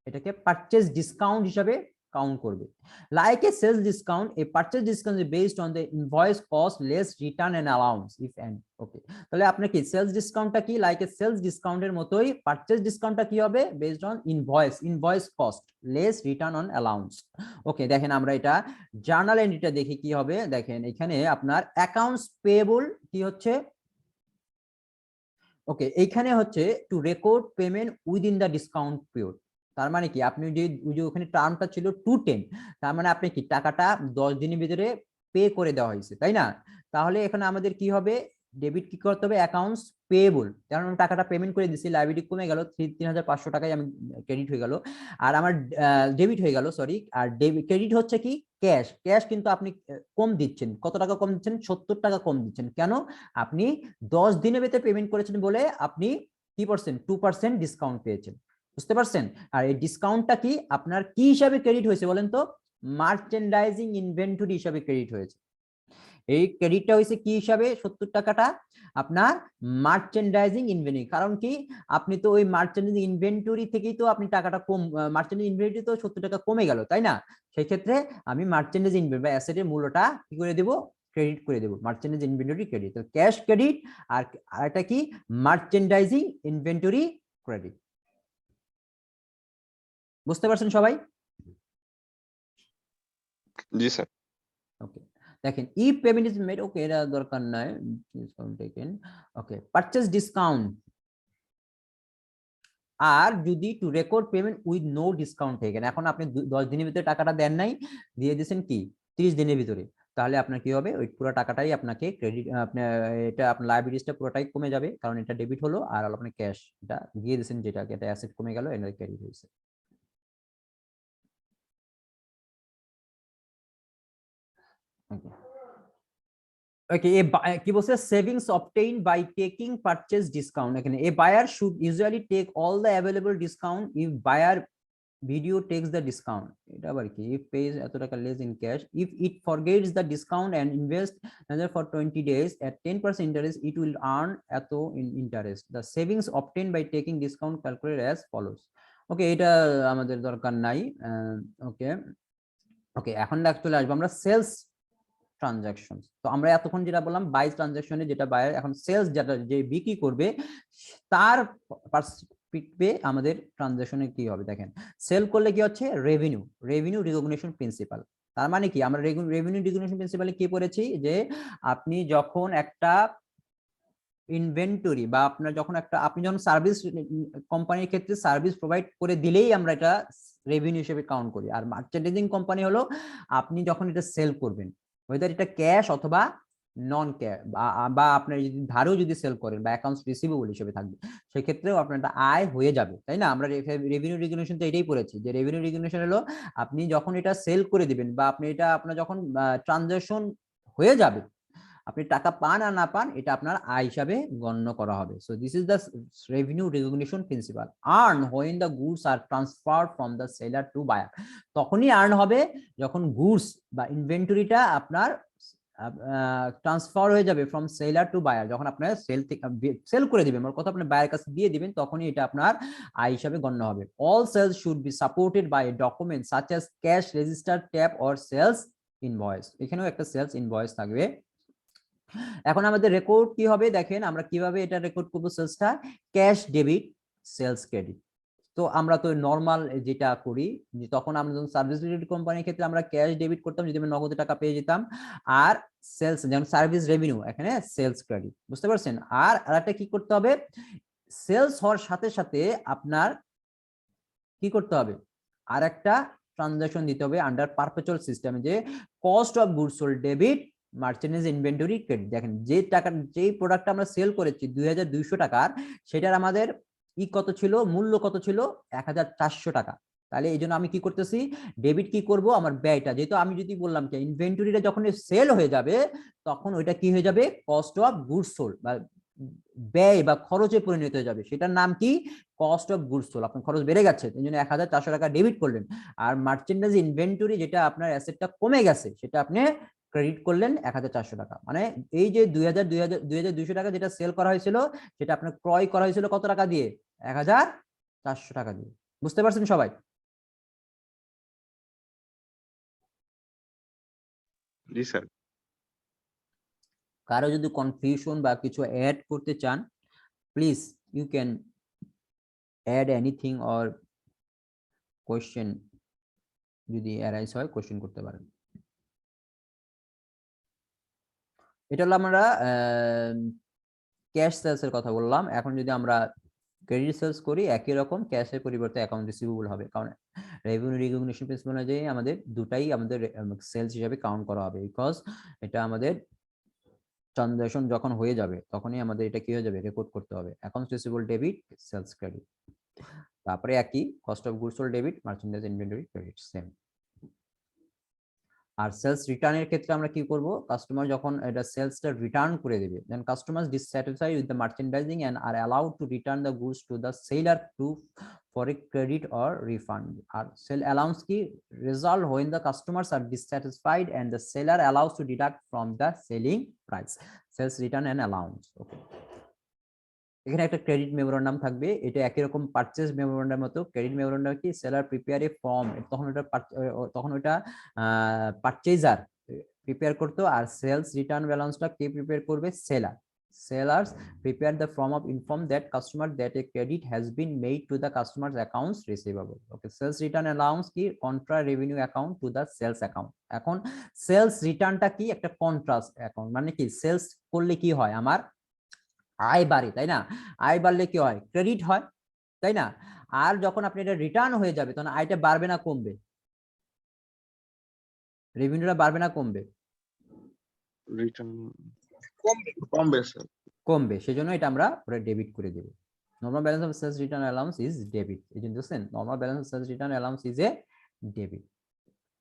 এটাকে purchase discount হিসাবে কাউন্ট করবে। Like a sales discount, a purchase discount is based on the invoice cost less return and allowance if any. Okay, তাহলে আপনার কি sales ডিসকাউন্টটা কি, লাইক এ সেলস ডিসকাউন্টের মতোই পারচেজ ডিসকাউন্টটা কি হবে, based on invoice cost less return on allowance. Okay, দেখেন আমরা এটা জার্নাল এন্ট্রিটা দেখি কি হবে। দেখেন এখানে আপনার অ্যাকাউন্টস পেয়েবল কি হচ্ছে, ওকে, এইখানে হচ্ছে two record payment within the discount period. তার মানে কি, আপনি যে ওখানে টার্মটা ছিল 210, তার মানে আপনি কি টাকাটা 10 দিনের ভিতরে পে করে দেওয়া হয়েছে, তাই না? তাহলে এখানে আমাদের কি হবে, ডেবিট কি করতে হবে, অ্যাকাউন্টস পেয়েবল, কারণ আমি টাকাটা পেমেন্ট করে দিছি, লাইবিলিটি কমে গেল, 3500 টাকায় আমি ক্রেডিট হয়ে গেল, আর আমার ডেবিট হয়ে গেল, সরি। আর ক্রেডিট হচ্ছে কি ক্যাশ, ক্যাশ কিন্তু আপনি কম দিচ্ছেন, কত টাকা কম দিচ্ছেন, 70 টাকা কম দিচ্ছেন। কেন? আপনি 10 দিনের ভিতরে পেমেন্ট করেছেন বলে আপনি কি পার্সেন্ট, 2% ডিসকাউন্ট পেয়েছেন, বুঝতে পারছেন? আর এই ডিসকাউন্টটা কি আপনার কি হিসাবে ক্রেডিট হয়েছে বলেন তো, মার্চেন্ডাইজিং ইনভেন্টরি হিসাবে ক্রেডিট হয়েছে। এই ক্রেডিটটা হয়েছে কি হিসাবে, 70 টাকাটা আপনার মার্চেন্ডাইজিং ইনভেন্টরি। কারণ কি, আপনি তো ওই মার্চেন্ডাইজিং ইনভেন্টরি থেকেই তো আপনি টাকাটা কম, মার্চেন্ডাইজিং ইনভেন্টরি তো 70 টাকা কমে গেল, তাই না? সেই ক্ষেত্রে আমি মার্চেন্ডাইজিং ইনভেন্টরি বা অ্যাসেটের মূল্যটা কি করে দেব, ক্রেডিট করে দেব, মার্চেন্ডাইজিং ইনভেন্টরি ক্রেডিট। তো ক্যাশ ক্রেডিট, আর এটা কি মার্চেন্ডাইজিং ইনভেন্টরি ক্রেডিট। বুঝতে পারছেন সবাই? জি স্যার। ওকে, দেখেন if payment is made, okay এটা দরকার নাই, discount taken, okay, purchase discount. আর যদি to record payment with no discount taken, এখন আপনি 10 দিনের ভিতরে টাকাটা দেন নাই, দিয়ে দিয়েছেন কি 30 দিনের ভিতরে, তাহলে আপনার কি হবে, ওই পুরো টাকাটাই আপনাকে ক্রেডিট, আপনার এটা আপনার লায়াবিলিটিসটা পুরোটাই কমে যাবে, কারণ এটা ডেবিট হলো, আর আপনি ক্যাশ এটা দিয়ে দিয়েছেন, যেটা এটা অ্যাসেট কমে গেল, এটা ক্রেডিট হয়েছে। ওকে, okay, কি বলছে, savings obtained by taking purchase discount. এখানে a buyer should usually take all the available discount if buyer video takes the discount. এটা আবার কি, ইফ পেজ এত টাকা less in cash, if it forgets the discount and invest another for 20 days at 10% interest, it will earn এত in interest. The savings obtained by taking discount calculated as follows. ওকে, এটা আমাদের দরকার নাই। ওকে ওকে, এখন চলে আসবো আমরা সেলস ট্রানজাকশন। তো আমরা এতক্ষণ যেটা বললাম বাই ট্রানজাকশনে, যেটা বায়ার, এখন সেলস যেটা যে বিক্রি করবে তার পার্সপেক্টিভে আমাদের ট্রানজাকশনে কি হবে দেখেন। সেল করলে কি হচ্ছে, রেভিনিউ, রেভিনিউ রিকগনিশন প্রিন্সিপাল। তার মানে কি, আমরা রেভিনিউ রিকগনিশন প্রিন্সিপালে কি পড়েছি, যে আপনি যখন একটা ইনভেন্টরি বা আপনার যখন একটা, আপনি যখন সার্ভিস কোম্পানির ক্ষেত্রে সার্ভিস প্রোভাইড করে দিলেই আমরা এটা রেভিনিউ হিসেবে কাউন্ট করি। আর মার্চেন্ডাইজিং কোম্পানি হলো আপনি যখন এটা সেল করবেন, ওয়েদার এটা ক্যাশ অথবা নন ক্যাশ, বা আপনার যদি ধারেও যদি সেল করেন বা অ্যাকাউন্টস রিসিভেবল হিসেবে থাকবে, সেক্ষেত্রেও আপনার একটা আয় হয়ে যাবে, তাই না? আমরা রেভিনিউ রিকগনিশন তো এটাই পড়েছি, যে রেভিনিউ রিকগনিশন হলো আপনি যখন এটা সেল করে দিবেন, বা আপনি এটা আপনার যখন ট্রানজাকশন হয়ে যাবে, আপনি টাকা পান আর না পান, এটা আপনার আয় হিসাবে গণ্য করা হবে। So this is the revenue recognition principle. Earn when the goods are transferred from the seller to buyer, তখনই আর্ন হবে যখন গুডস বা ইনভেন্টরিটা আপনার ট্রান্সফার হয়ে যাবে ফ্রম সেলার টু বায়ার, যখন আপনার সেল করে দিবেন, ওর কথা আপনার বায়ার কাছে দিয়ে দিবেন, তখনই এটা আপনার আয় হিসাবে গণ্য হবে। All sales should be supported by a document such as cash register tab or sales invoice. এখানেও একটা সেলস ইনভয়েস থাকবে। এখন আমাদের রেকর্ড কি হবে দেখেন, আমরা কিভাবে এটা রেকর্ড করবো সেলসটা, ক্যাশ ডেবিট সেলস ক্রেডিট। তো আমরা তো নর্মাল যেটা করি, যে তখন আমরা যখন সার্ভিস রিলেটেড কোম্পানির ক্ষেত্রে আমরা ক্যাশ ডেবিট করতাম যদি আমরা নগদে টাকা পেয়ে যেতাম, আর সেলস যেমন সার্ভিস রেভিনিউ, এখানে সেলস ক্রেডিট, বুঝতে পারছেন। আর আরেকটা কি করতে হবে, সেলস হওয়ার সাথে সাথে আপনার কি করতে হবে, আর একটা ট্রানজাকশন দিতে হবে আন্ডার পারপেচুয়াল সিস্টেমে, যে cost of goods sold debit merchandise inventory credit. দেখেন যে টাকা, যেই প্রোডাক্টটা আমরা সেল করেছি 2200 টাকার, সেটার আমাদের কত ছিল, মূল্য কত ছিল 1400 টাকা। তাহলে এই জন্য আমি কি করতেছি, ডেবিট কি করব, আমার ব্যয়টা, যেহেতু আমি যদি বললাম যে ইনভেন্টরিটা যখন সেল হয়ে যাবে তখন ওইটা কি হয়ে যাবে, কস্ট অফ গুডস সোল্ড বা ব্যয় বা খরচে পরিণত হয়ে যাবে, সেটার নাম কি, কস্ট অফ গুডস সোল্ড। আপনার খরচ বেড়ে গেছে, এই জন্য 1400 টাকা ডেবিট করলেন। আর মার্চেন্ডাইজ ইনভেন্টরি, যেটা আপনার অ্যাসেটটা কমে গেছে, সেটা আপনি ক্রেডিট করলেন 1400 টাকা। মানে এই যে 2200 টাকা যেটা সেল করা হয়েছিল, সেটা আপনার ক্রয় করা হয়েছিল কত টাকা দিয়ে, 1400 টাকা দিয়ে। বুঝতে পারছেন সবাই? জি স্যার। কারো যদি কনফিউশন বা কিছু অ্যাড করতে চান, please you can add anything or question, যদি অ্যারাইজ হয় কোয়েশ্চেন করতে পারেন। এটা হলো আমরা ক্যাশ সেলস এর কথা বললাম। এখন যদি আমরা ক্রেডিট সেলস করি, একই রকম ক্যাশের পরিবর্তে অ্যাকাউন্ট রিসিভেবল হবে, কারণ রেভিনিউ রিকগনিশন প্রিন্সিপাল অনুযায়ী আমাদের দুটাই আমাদের সেলস হিসাবে কাউন্ট করা হবে, বিকজ এটা আমাদের ট্রানজাকশন যখন হয়ে যাবে তখনই আমাদের এটা কি হয়ে যাবে, রেকর্ড করতে হবে, accounts receivable debit sales credit. তারপরে একই cost of goods sold debit merchandise inventory credit, same. আর সেলস রিটার্নের ক্ষেত্রে আমরা কি করব, কাস্টমার যখন এটা সেলসটা রিটার্ন করে দেবে, then customers dissatisfied with the merchandising and are allowed to return the goods to the seller to for a credit or refund. আর সেল অ্যালাউন্স কি, result when the customers are dissatisfied and the seller allows to deduct from the selling price, sales return and allowance. Okay, এখানে একটা credit memorandum থাকবে, এটা একই রকম purchase memorandum মতো। Credit memorandum কি, সেলার প্রিপেয়ার এ ফর্ম, তখন ওটা পারচেজার প্রিপেয়ার করতো, আর সেলস রিটার্ন ব্যালেন্সটা কে প্রিপেয়ার করবে, seller. Sellers prepare the form of inform that customer that a credit has been made to the customer's accounts receivable. Okay, sales return allowance কি, contra revenue account to the sales account. এখন sales রিটার্নটা কি, একটা contrast account, মানে কি sales করলে কি হয়, আমার আয় বাড়ে, তাই না, আয় বাড়লে কি হয়, ক্রেডিট হয়, তাই না। আর যখন আপনি এটা রিটার্ন হয়ে যাবে তখন আয়টা বাড়বে না কমবে, রেভিনিউটা বাড়বে না কমবে, রিটার্ন কমবে। কমবে স্যার। কমবে, সেজন্য এটা আমরা পরে ডেবিট করে দেব। Normal balance of sales return allowance is debit, এই জন্য দেখছেন normal balance of sales return allowance is a debit.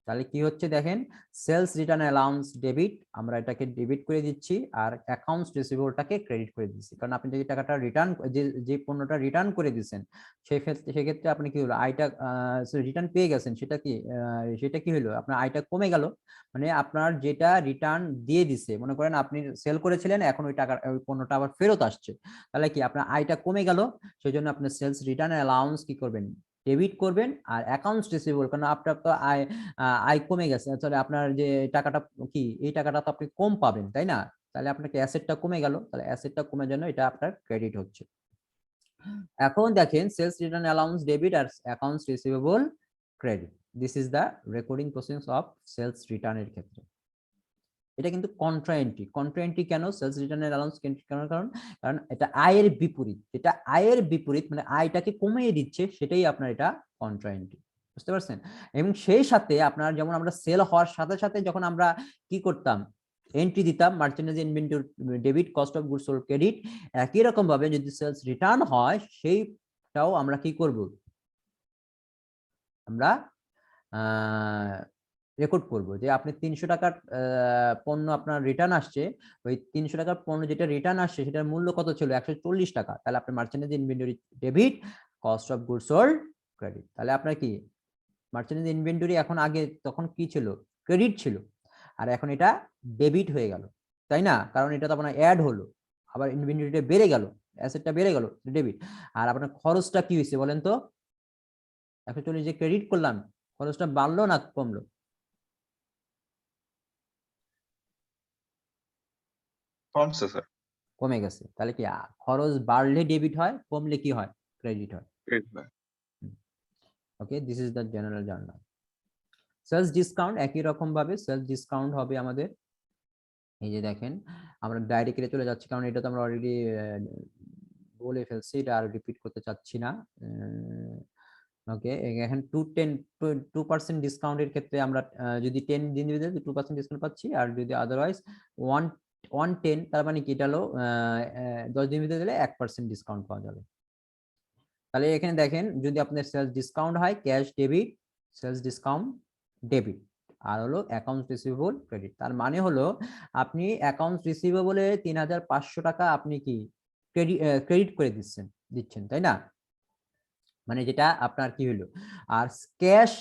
তাহলে কি হচ্ছে দেখেন, সেলস রিটার্ন অ্যালাউন্স ডেবিট, আমরা এটাকে ডেবিট করে দিচ্ছি, আর অ্যাকাউন্টস রিসিভেবলটাকে ক্রেডিট করে দিচ্ছি, কারণ আপনি যে টাকাটা রিটার্ন, যে পণ্যটা রিটার্ন করে দিচ্ছেন, সেক্ষেত্রে আপনি কি হলো, আয়টা রিটার্ন পেয়ে গেছেন, সেটা কি হলো, আপনার আয়টা কমে গেল, মানে আপনার যেটা রিটার্ন দিয়ে দিছে, মনে করেন আপনি সেল করেছিলেন, এখন ওই টাকা, ওই পণ্যটা আবার ফেরত আসছে, তাহলে কি আপনার আয়টা কমে গেল, সেই জন্য আপনি সেলস রিটার্ন অ্যালাউন্স কি করবেন, ডেবিট করবেন। আর অ্যাকাউন্টস রিসিভেবল, কারণ আপনার তো আয় কমে গেছে, আসলে আপনার যে টাকাটা কি, এই টাকাটা তো আপনি কম পাবেন, তাই না, তাহলে আপনাকে অ্যাসেটটা কমে গেল, তাহলে অ্যাসেটটা কমে জন্য এটা আপনার ক্রেডিট হচ্ছে। এখন দেখেন সেলস রিটার্ন অ্যালাউন্স ডেবিট আর accounts receivable credit, this is the recording process of sales রিটার্নের ক্ষেত্রে। এটা কিন্তু কন্ট্রা এন্ট্রি, কন্ট্রা এন্ট্রি কেন, সেলস রিটার্নের অ্যালাউন্স কেন, কারণ কারণ এটা আয়ের বিপরীত, যেটা আয়ের বিপরীত মানে আয়টাকে কমিয়ে দিচ্ছে, সেটাই আপনার এটা কন্ট্রা এন্ট্রি, বুঝতে পারছেন। এবং সেই সাথে আপনার যেমন আমরা সেল হওয়ার সাথে সাথে যখন আমরা কি করতাম, এন্ট্রি দিতাম merchandise inventory debit, cost of goods sold credit, একই রকম ভাবে যদি সেলস রিটার্ন হয় সেইটাও আমরা কি করব, আমরা রেকর্ড করব, যে আপনি 300 টাকার পণ্য আপনার রিটার্ন আসছে, ওই 300 টাকার পণ্য যেটা রিটার্ন আসছে সেটার মূল্য কত ছিল, 140 টাকা, তাহলে আপনি merchandise inventory debit, cost of goods sold credit, তাহলে আপনার কি মার্চেন্ডাইজ ইনভেন্টরি এখন, আগে তখন কি ছিল, ক্রেডিট ছিল, আর এখন এটা ডেবিট হয়ে গেল, তাই না, কারণ এটা তো আপনার অ্যাড হলো, আবার ইনভেন্টরিটা বেড়ে গেল, অ্যাসেটটা বেড়ে গেল, ডেবিট। আর আপনার খরচটা কি হয়েছে বলেন তো, 140 যে ক্রেডিট করলাম, খরচটা বাড়লো না কমলো, কমছে স্যার, কমে গেছে, তাহলে কি খরচ বাড়লে ডেবিট হয়, কমলে কি হয়, ক্রেডিট হয়। ক্রেডিট হয়। Okay, this is the general journal. Sales discount একই রকম ভাবে সেলস ডিসকাউন্ট হবে আমাদের, এই যে দেখেন আমরা ডাইরেক্টলি চলে যাচ্ছি কারণ এটা তো আমরা অলরেডি বলে ফেলছি, এটা আর রিপিট করতে চাচ্ছি না। ওকে, এখন 2% ডিসকাউন্টের ক্ষেত্রে আমরা যদি 10 দিন দিতে 2% ডিসকাউন্ট পাচ্ছি, আর যদি আদারওয়াইজ 110 তার মানে কি এটা হলো 10 দিন দিতে গেলে 1% ডিসকাউন্ট পাওয়া যাবে। তাহলে এখানে দেখেন যদি আপনার সেলস ডিসকাউন্ট হয় cash debit, sales discount debit, আর হলো অ্যাকাউন্টস রিসিভেবল ক্রেডিট। তার মানে হলো আপনি অ্যাকাউন্টস রিসিভেবলে 3500 টাকা আপনি কি ক্রেডিট করে দিচ্ছেন, তাই না? মানে যেটা আপনার কি হলো, আর ক্যাশ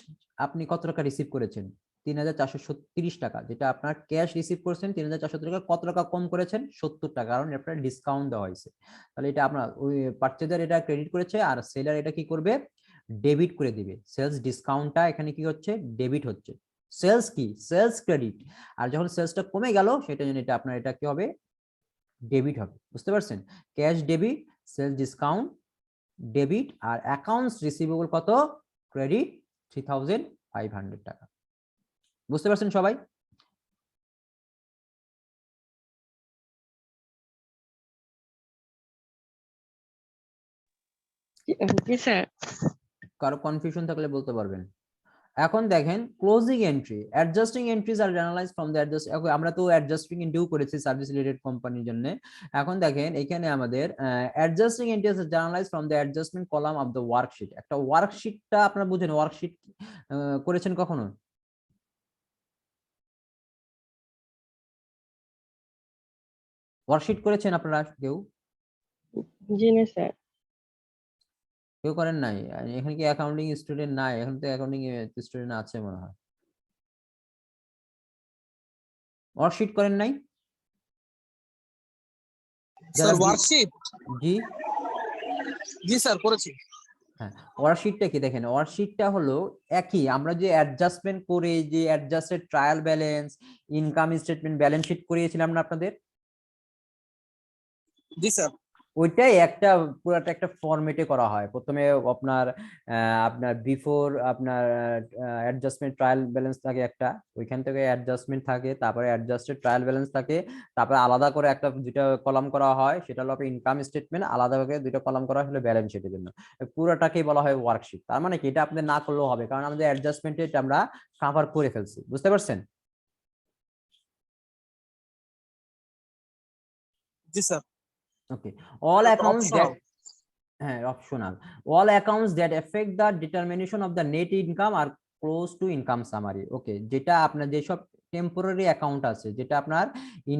আপনি কত টাকা রিসিভ করেছেন, 3436 টাকা, যেটা আপনার ক্যাশ রিসিভ করেছেন 3400 টাকা, কত টাকা কম করেছেন, 70 টাকা, কারণ আপনার ডিসকাউন্ট দেওয়া হয়েছে। তাহলে এটা আপনার ওই পারচেজার এটা ক্রেডিট করেছে আর সেলার এটা কি করবে, ডেবিট করে দিবে। সেলস ডিসকাউন্টটা এখানে কি হচ্ছে, ডেবিট হচ্ছে। সেলস কি, সেলস ক্রেডিট, আর যখন সেলসটা কমে গেল সেটা জন্য এটা আপনার এটা কি হবে, ডেবিট হবে। বুঝতে পারছেন, cash debit, sales discount debit, আর অ্যাকাউন্টস রিসিভেবল কত, ক্রেডিট 3500 টাকা। বুঝতে পারছেন সবাই? জি স্যার। কারো কনফিউশন থাকলে বলতে পারবেন। এখন দেখেন closing entry, adjusting entries are analyze from the আমরা তো অ্যাডজাস্টিং এন্ট্রিও করেছি সার্ভিস রিলেটেড কোম্পানির জন্য। এখন দেখেন এখানে আমাদের adjusting entries journalise from the adjustment column of the worksheet. একটা ওয়ার্কশিটটা আপনারা বুঝেন, ওয়ার্কশিট করেছেন কখনো? ওয়ার্কশিট করেছেন আপনারা কেউ? জি না স্যার। কেউ করেন নাই? এখানে কি অ্যাকাউন্টিং স্টুডেন্ট নাই? এখন তো অ্যাকাউন্টিং স্টুডেন্ট আছে মনে হয়। ওয়ার্কশিট করেন নাই স্যার যারা? ওয়ার্কশিট, জি জি স্যার করেছি। হ্যাঁ, ওয়ার্কশিটটা কি দেখেন, ওয়ার্কশিটটা হলো একই, আমরা যে অ্যাডজাস্টমেন্ট করে যে adjusted trial balance, income statement, balance sheet করিয়েছিলাম না আপনাদের, জি স্যার। ওইটাই একটা পুরাটা একটা ফরম্যাটে করা হয়। প্রথমে আপনার আপনার বিফোর আপনার অ্যাডজাস্টমেন্ট ট্রায়াল ব্যালেন্স থাকে একটা, ওইখান থেকে অ্যাডজাস্টমেন্ট থাকে, তারপরে অ্যাডজাস্টেড ট্রায়াল ব্যালেন্স থাকে, তারপরে আলাদা করে একটা দুইটা কলাম করা হয়, সেটা হলো ইনকাম স্টেটমেন্ট, আলাদা করে দুইটা কলাম করা হলো ব্যালেন্স শিটের জন্য। পুরোটাকেই বলা হয় ওয়ার্কশিট। তার মানে কি এটা আপনাদের না করলেও হবে, কারণ আমাদের অ্যাডজাস্টমেন্টে এটা আমরা কভার করে ফেলছি। বুঝতে পারছেন? জি sir. Okay, all accounts that, optional. হ্যাঁ optional, all accounts that affect the determination of the net income are close to income summary. ওকে, যেটা আপনার যেসব টেম্পোরারি অ্যাকাউন্ট আছে যেটা আপনার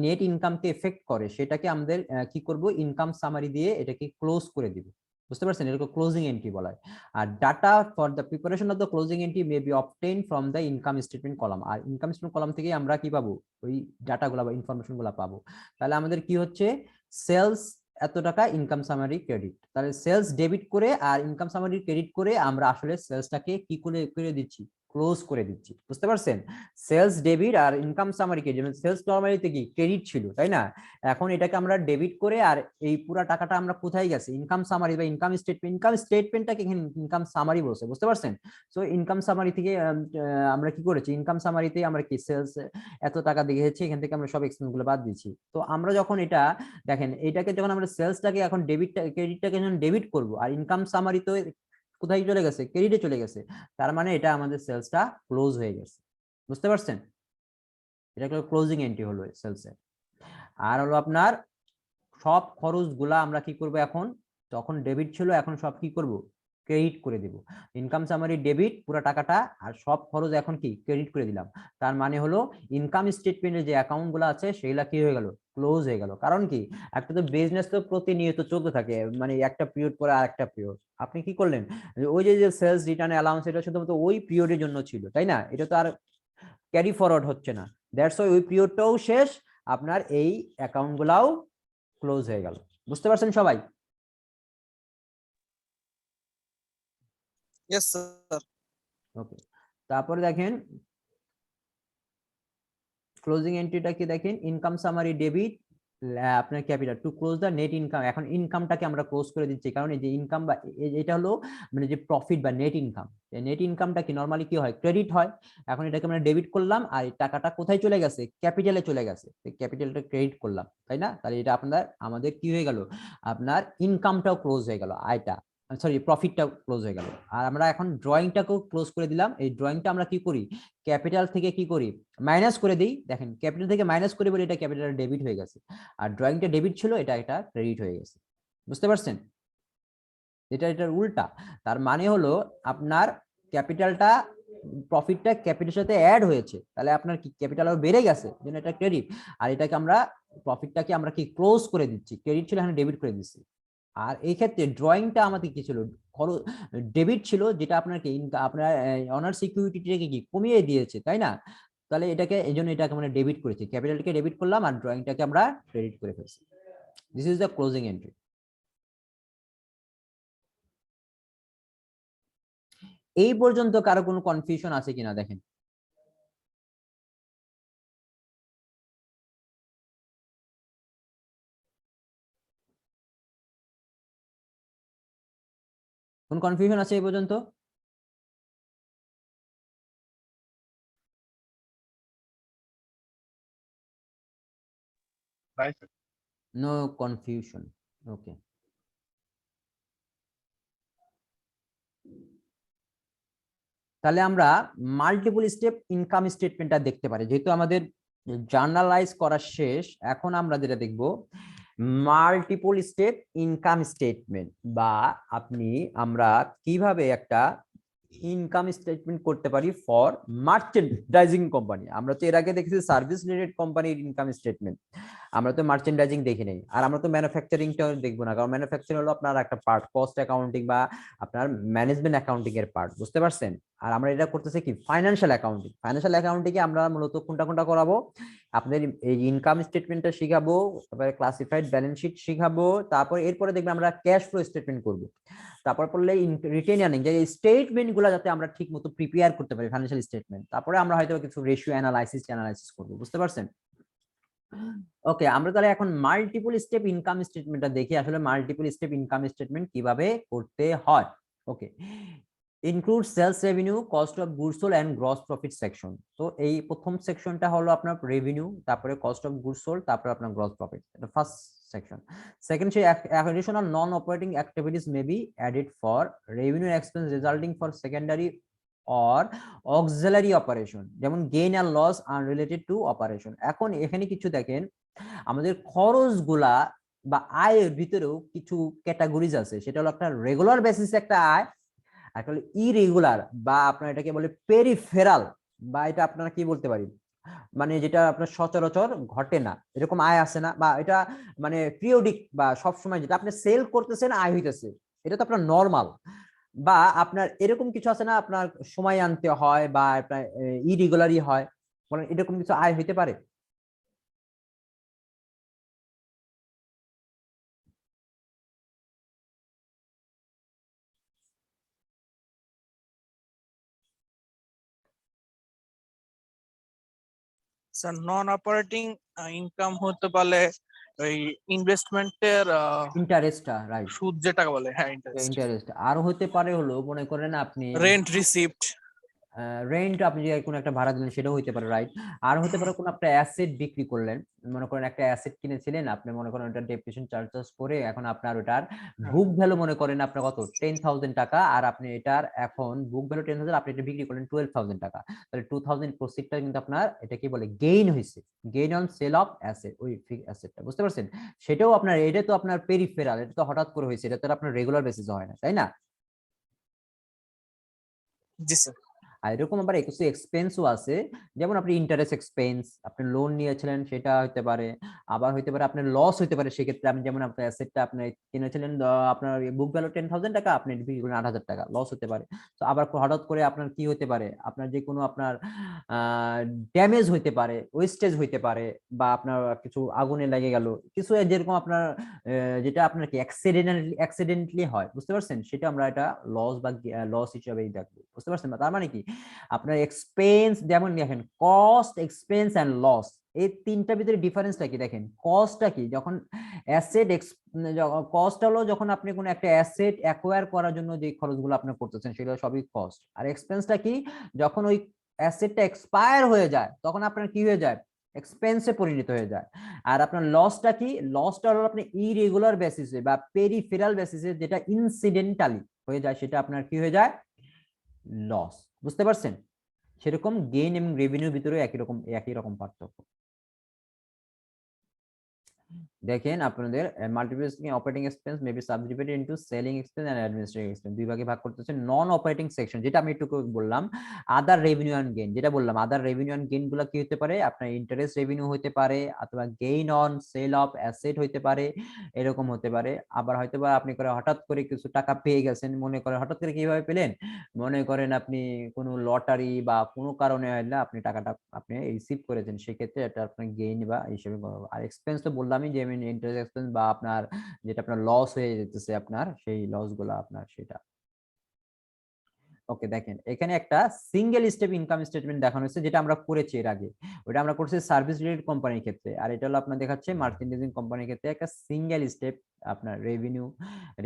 নেট ইনকামকে এফেক্ট করে সেটাকে আমাদের কি করব, ইনকাম সামারি দিয়ে এটাকে ক্লোজ করে দিব। বুঝতে পারছেন, এটাকে ক্লোজিং এন্ট্রি বলা হয়। আর data for the preparation of the closing entry may be obtain from the income statement column. আর ইনকাম স্টেটমেন্ট কলাম থেকে আমরা কি পাবো, ওই ডাটাগুলো বা ইনফরমেশনগুলো পাবো। তাহলে আমাদের কি হচ্ছে, সেলস এত টাকা, ইনকাম সামারি ক্রেডিট, তাহলে সেলস ডেবিট করে আর ইনকাম সামারি ক্রেডিট করে আমরা আসলে সেলসটাকে কি করে দিচ্ছি, ক্লোজ করে দিচ্ছি। বুঝতে পারছেন, সেলস ডেবিট আর ইনকাম সামারিকে, যেমন সেলস নরমালিতে কি ক্রেডিট ছিল তাই না, এখন এটাকে আমরা ডেবিট করে আর এই পুরো টাকাটা আমরা কোথায় গেছে, ইনকাম সামারি বা ইনকাম স্টেটমেন্ট, ইনকাম স্টেটমেন্টটাকে এখানে ইনকাম সামারি বলছে। বুঝতে পারছেন, সো ইনকাম সামারি থেকে আমরা কি করেছি, ইনকাম সামারিতে আমরা কি সেলস এত টাকা দেখেছি, এখান থেকে আমরা সব এক্সপেন্স গুলো বাদ দিচ্ছি। তো আমরা যখন এটা দেখেন, এটাকে যখন আমরা সেলসটাকে এখন ক্রেডিটটাকে যখন ডেবিট করব, আর ইনকাম সামারি তো কোথায় চলে গেছে, ক্রেডিটে চলে গেছে, তার মানে এটা আমাদের সেলসটা ক্লোজ হয়ে গেছে। বুঝতে পারছেন, এটা ক্লোজিং এন্ট্রি হলো সেলসের। আর হলো আপনার সব খরচগুলা আমরা কি করব, এখন তখন ডেবিট ছিল, এখন সব কি করব, ক্রেডিট করে দিব। ইনকাম সামারি ডেবিট পুরো টাকাটা, আর সব খরচ এখন কি ক্রেডিট করে দিলাম। তার মানে হলো ইনকাম স্টেটমেন্টের যে অ্যাকাউন্ট গুলো আছে সেগুলা কি হয়ে গেল, ক্লোজ হয়ে গেল। কারণ কি, একটা তো বিজনেস তো প্রতিনিয়ত চলতে থাকে, মানে একটা পিরিয়ড পরে আরেকটা পিরিয়ড। আপনি কি করলেন, ওই যে সেলস রিটার্ন অ্যালাউন্স, এটা শুধুমাত্র ওই পিরিয়ডের জন্য ছিল তাই না, এটা তো আর ক্যারি ফরওয়ার্ড হচ্ছে না। দ্যাটস ওয়াই ওই পিরিয়ডটাও শেষ, আপনার এই অ্যাকাউন্ট গুলাও ক্লোজ হয়ে গেল। বুঝতে পারছেন সবাই? Yes sir. ওকে, তারপরে দেখেন ক্লোজিং এন্ট্রিটা কি দেখেন, ইনকাম সামারি ডেবিট, আপনার capital to close the net income. এখন ইনকামটাকে আমরা ক্লোজ করে দিচ্ছি, কারণ এই যে ইনকাম বা এটা হলো মানে যে প্রফিট বা নেট ইনকাম। নেট ইনকামটা কি নরমালি কি হয়, ক্রেডিট হয়। এখন এটাকে আমরা ডেবিট করলাম, আর এই টাকাটা কোথায় চলে গেছে, ক্যাপিটালে চলে গেছে, ক্যাপিটালটা ক্রেডিট করলাম, তাই না? তাহলে এটা আমাদের কি হয়ে গেল, আপনার ইনকামটাও ক্লোজ হয়ে গেল, আয়টা সরি প্রফিটটা ক্লোজ হয়ে গেল। আর আমরা এখন ড্রয়িংটাকেও ক্লোজ করে দিলাম। এই ড্রয়িংটা আমরা কি করি, ক্যাপিটাল থেকে কি করি, মাইনাস করে দিই। দেখেন ক্যাপিটাল থেকে মাইনাস করে বলে এটা ক্যাপিটাল ডেবিট হয়ে গেছে, আর ড্রয়িংটা ডেবিট ছিল, এটা ক্রেডিট হয়ে গেছে। বুঝতে পারছেন? এটার উল্টা। তার মানে হলো আপনার ক্যাপিটালটা প্রফিটটা ক্যাপিটালের সাথে অ্যাড হয়েছে, তাহলে আপনার কি ক্যাপিটাল আরো বেড়ে গেছে, যেন এটা ক্রেডিট। আর এটাকে আমরা প্রফিটটাকে আমরা কি ক্লোজ করে দিচ্ছি, ক্রেডিট ছিল এখানে ডেবিট করে দিচ্ছি। আর এই ক্ষেত্রে ড্রয়িংটা আমাদের কি ছিল, ডেবিট ছিল, যেটা আপনার কি আপনার অনার সিকিউরিটিটাকে কি কমিয়ে দিয়েছে, তাই না? তাহলে এটাকে এই জন্য এটাকে আমরা ডেবিট করেছি, ক্যাপিটালকে ডেবিট করলাম আর ড্রয়িংটাকে আমরা ক্রেডিট করে ফেলছি। This is the closing entry. এই পর্যন্ত কারো কোনো কনফিউশন আছে কিনা দেখেন। কোন কনফিউশন আছে এই পর্যন্ত? নো কনফিউশন, ওকে। তাহলে আমরা মাল্টিপল স্টেপ ইনকাম স্টেটমেন্টটা দেখতে পারি, যেহেতু আমাদের জার্নালাইজ করা শেষ। এখন আমরা যেটা দেখব মাল্টিপল স্টেপ ইনকাম স্টেটমেন্ট, বা আমরা কিভাবে একটা ইনকাম স্টেটমেন্ট করতে পারি ফর মার্চেন্ডাইজিং কোম্পানি। আমরা তো এর আগে দেখেছি সার্ভিস রিলেটেড কোম্পানির ইনকাম স্টেটমেন্ট, আমরা তো মার্চেন্ডাইজিং দেখি নাই। আর আমরা তো ম্যানুফ্যাকচারিংটাও দেখবো না, কারণ ম্যানুফ্যাকচারিং হলো আপনার একটা পার্ট, কস্ট অ্যাকাউন্টিং বা আপনার ম্যানেজমেন্ট অ্যাকাউন্টিং এর পার্ট। বুঝতে পারছেন? আর আমরা এটা করতেছি কি ফাইন্যান্সিয়াল অ্যাকাউন্টিং। ফাইন্যান্সিয়াল অ্যাকাউন্টিং এ আমরা মূলত কোনটা করাবো, আপনাদের এই ইনকাম স্টেটমেন্টটা শিখাবো, তারপরে ক্লাসিফাইড ব্যালেন্স শিট শিখাবো, তারপর এরপরে দেখবেন আমরা ক্যাশ ফ্লো স্টেটমেন্ট করব। তারপর পড়লে রিটেন আর্নিং, যে স্টেটমেন্ট গুলো যাতে আমরা ঠিক মতো প্রিপেয়ার করতে পারি, ফাইন্যান্সিয়াল স্টেটমেন্ট। তারপরে আমরা হয়তো কিছু রেশিও অ্যানালাইসিস করবো। বুঝতে পারছেন? ওকে, আমরা তাহলে এখন মাল্টিপল স্টেপ ইনকাম স্টেটমেন্টটা দেখি, আসলে মাল্টিপল স্টেপ ইনকাম স্টেটমেন্ট কিভাবে করতে হয়। Okay, include sales revenue, cost of goods sold and gross profit section. তো এই প্রথম সেকশনটা হলো আপনার রেভিনিউ, তারপরে কস্ট অফ গুডস সোল্ড, তারপরে আপনার গ্রস প্রফিট, এটা first section. Second, additional non-operating activities may be added for revenue expense resulting for secondary or auxiliary operation, যেমন gain and loss unrelated to operation. এখন এখানে কিছু দেখেন, আমাদের খরচগুলা বা আয়ের ভিতরেও কিছু ক্যাটাগরিজ আছে। সেটা হলো আপনার রেগুলার বেসিস একটা আয়, একটা হলো ইরেগুলার বা আপনার এটাকে বলে পেরিফেরাল, বা এটা আপনারা কি বলতে পারি, মানে যেটা আপনার সচরাচর ঘটে না, এরকম আয় আসে না, বা এটা মানে পিরিয়ডিক বা সবসময় যেটা আপনি সেল করতেছেন আয় হইতেছে, এটা তো আপনার নর্মাল। বা আপনার এরকম কিছু আছে না, আপনার সময় আনতে হয় বা আপনার ইরেগুলারই হয়, মানে এরকম কিছু আয় হইতে পারে। স্যার নন অপারেটিং ইনকাম হতে পারে ওই ইনভেস্টমেন্টের ইন্টারেস্টটা, রাইট, সুদ যেটা বলে, হ্যাঁ ইন্টারেস্ট। ইন্টারেস্ট। আর হতে পারে হলো মনে করেন আপনি রেন্ট রিসিপ্ট, রেন্ট, আপনি যে কোনো একটা ভাড়া দিলেন সেটাও হইতে পারে, রাইট। আর হতে পারে কোনো একটা অ্যাসেট বিক্রি করলেন, মনে করেন একটা অ্যাসেট কিনেছিলেন আপনি, মনে করেন ওটা ডেপ্রিসিয়েশন চার্জেস করে এখন আপনার ওটার বুক ভ্যালু মনে করেন আপনার কত 10,000 টাকা, আর আপনি এটার এখন বুক ভ্যালু 10,000, আপনি এটা বিক্রি করলেন 12,000 টাকা, তাহলে 2,000 প্রসিডটা কিন্তু আপনার এটা কি বলে গেইন হয়েছে, gain on sell of asset, ওই অ্যাসেটটা। বুঝতে পারছেন? সেটাও আপনার, এটা তো আপনার পেরিফেরাল, এটা তো হঠাৎ করে হয়েছে, এটা তো আপনার রেগুলার বেসিসে হয় না, তাই না? জি স্যার। আর এরকম আবার কিছু এক্সপেন্সও আছে, যেমন আপনি ইন্টারেস্ট এক্সপেন্স, আপনি লোন নিয়েছিলেন সেটা হতে পারে, আবার হতে পারে আপনার লস হতে পারে। সেক্ষেত্রে আপনি যেমন আপনার অ্যাসেটটা আপনি কিনেছিলেন, আপনার বুক ভ্যালু 10,000 টাকা, আপনি বিক্রি করলেন 8,000 টাকা, লস হতে পারে। তো আবার হঠাৎ করে আপনার কি হতে পারে, আপনার যে কোনো আপনার ড্যামেজ হইতে পারে, ওয়েস্টেজ হইতে পারে, বা আপনার কিছু আগুনে লেগে গেল, কিছু যেরকম আপনার যেটা আপনার কি অ্যাক্সিডেন্টলি হয়। বুঝতে পারছেন? সেটা আমরা এটা লস বা লস হিসেবেই দেখবো। বুঝতে পারছেন? তার মানে কি আপনার এক্সপেন্স, যেমন দেখেন কস্ট, এক্সপেন্স এন্ড লস, এই তিনটার ভিতরে ডিফারেন্সটা কি দেখেন, কস্টটা কি, যখন অ্যাসেট কস্ট হলো যখন আপনি কোনো একটা অ্যাসেট অ্যাকোয়ার করার জন্য যে খরচগুলো আপনি করতেছেন সেগুলো সবই কস্ট। আর এক্সপেন্সটা কি, যখন ওই অ্যাসেটটা এক্সপায়ার হয়ে যায় তখন আপনার কি হয়ে যায়, এক্সপেন্সে পরিণত হয়ে যায়। আর আপনার লসটা কি, লসটা হলো আপনি ইরেগুলার বেসিসে বা পেরিফেরাল বেসিসে যেটা ইনসিডেন্টালি হয়ে যায় সেটা আপনার কি হয়ে যায়, লস। বুঝতে পারছেন? সেরকম গেইন এবং রেভিনিউর ভিতরে একই রকম পার্থক্য। দেখেন আপনাদের multiple operating expense may be subdivided into selling expense and administrative expense, দুই ভাগে ভাগ করতেছে। নন অপারেটিং সেকশন যেটা আমি একটু বললাম, আদার রেভিনিউ এন্ড গেইন, যেটা বললাম আদার রেভিনিউ এন্ড গেইন গুলো কি হতে পারে, আপনার ইন্টারেস্ট রেভিনিউ হতে পারে, অথবা gain on sell of asset হতে পারে, এরকম হতে পারে। আবার হয়তো বা আপনি করে হঠাৎ করে কিছু টাকা পেয়ে গেছেন, মনে করেন হঠাৎ করে কিভাবে পেলেন, মনে করেন আপনি কোনো লটারি বা কোনো কারণে হয়তো আপনি টাকাটা আপনি রিসিভ করেছেন, সেক্ষেত্রে এটা আপনার গেইন বা হিসেবে গণ্য হবে। আর এক্সপেন্স তো বললামই যে ইন্টারেস্ট এক্সপেন্স বা আপনার যেটা আপনার লস হয়ে যেতেছে আপনার সেই লস গুলো আপনার সেটা। ওকে, দেখেন এখানে একটা সিঙ্গেল স্টেপ ইনকাম স্টেটমেন্ট দেখানো হয়েছে যেটা আমরা করেছি এর আগে, ওটা আমরা করছি সার্ভিস রিলেটেড কোম্পানির ক্ষেত্রে। আর এটা হলো আপনার দেখাচ্ছে মার্চেন্ডাইজিং কোম্পানির ক্ষেত্রে একটা সিঙ্গেল স্টেপ আপনার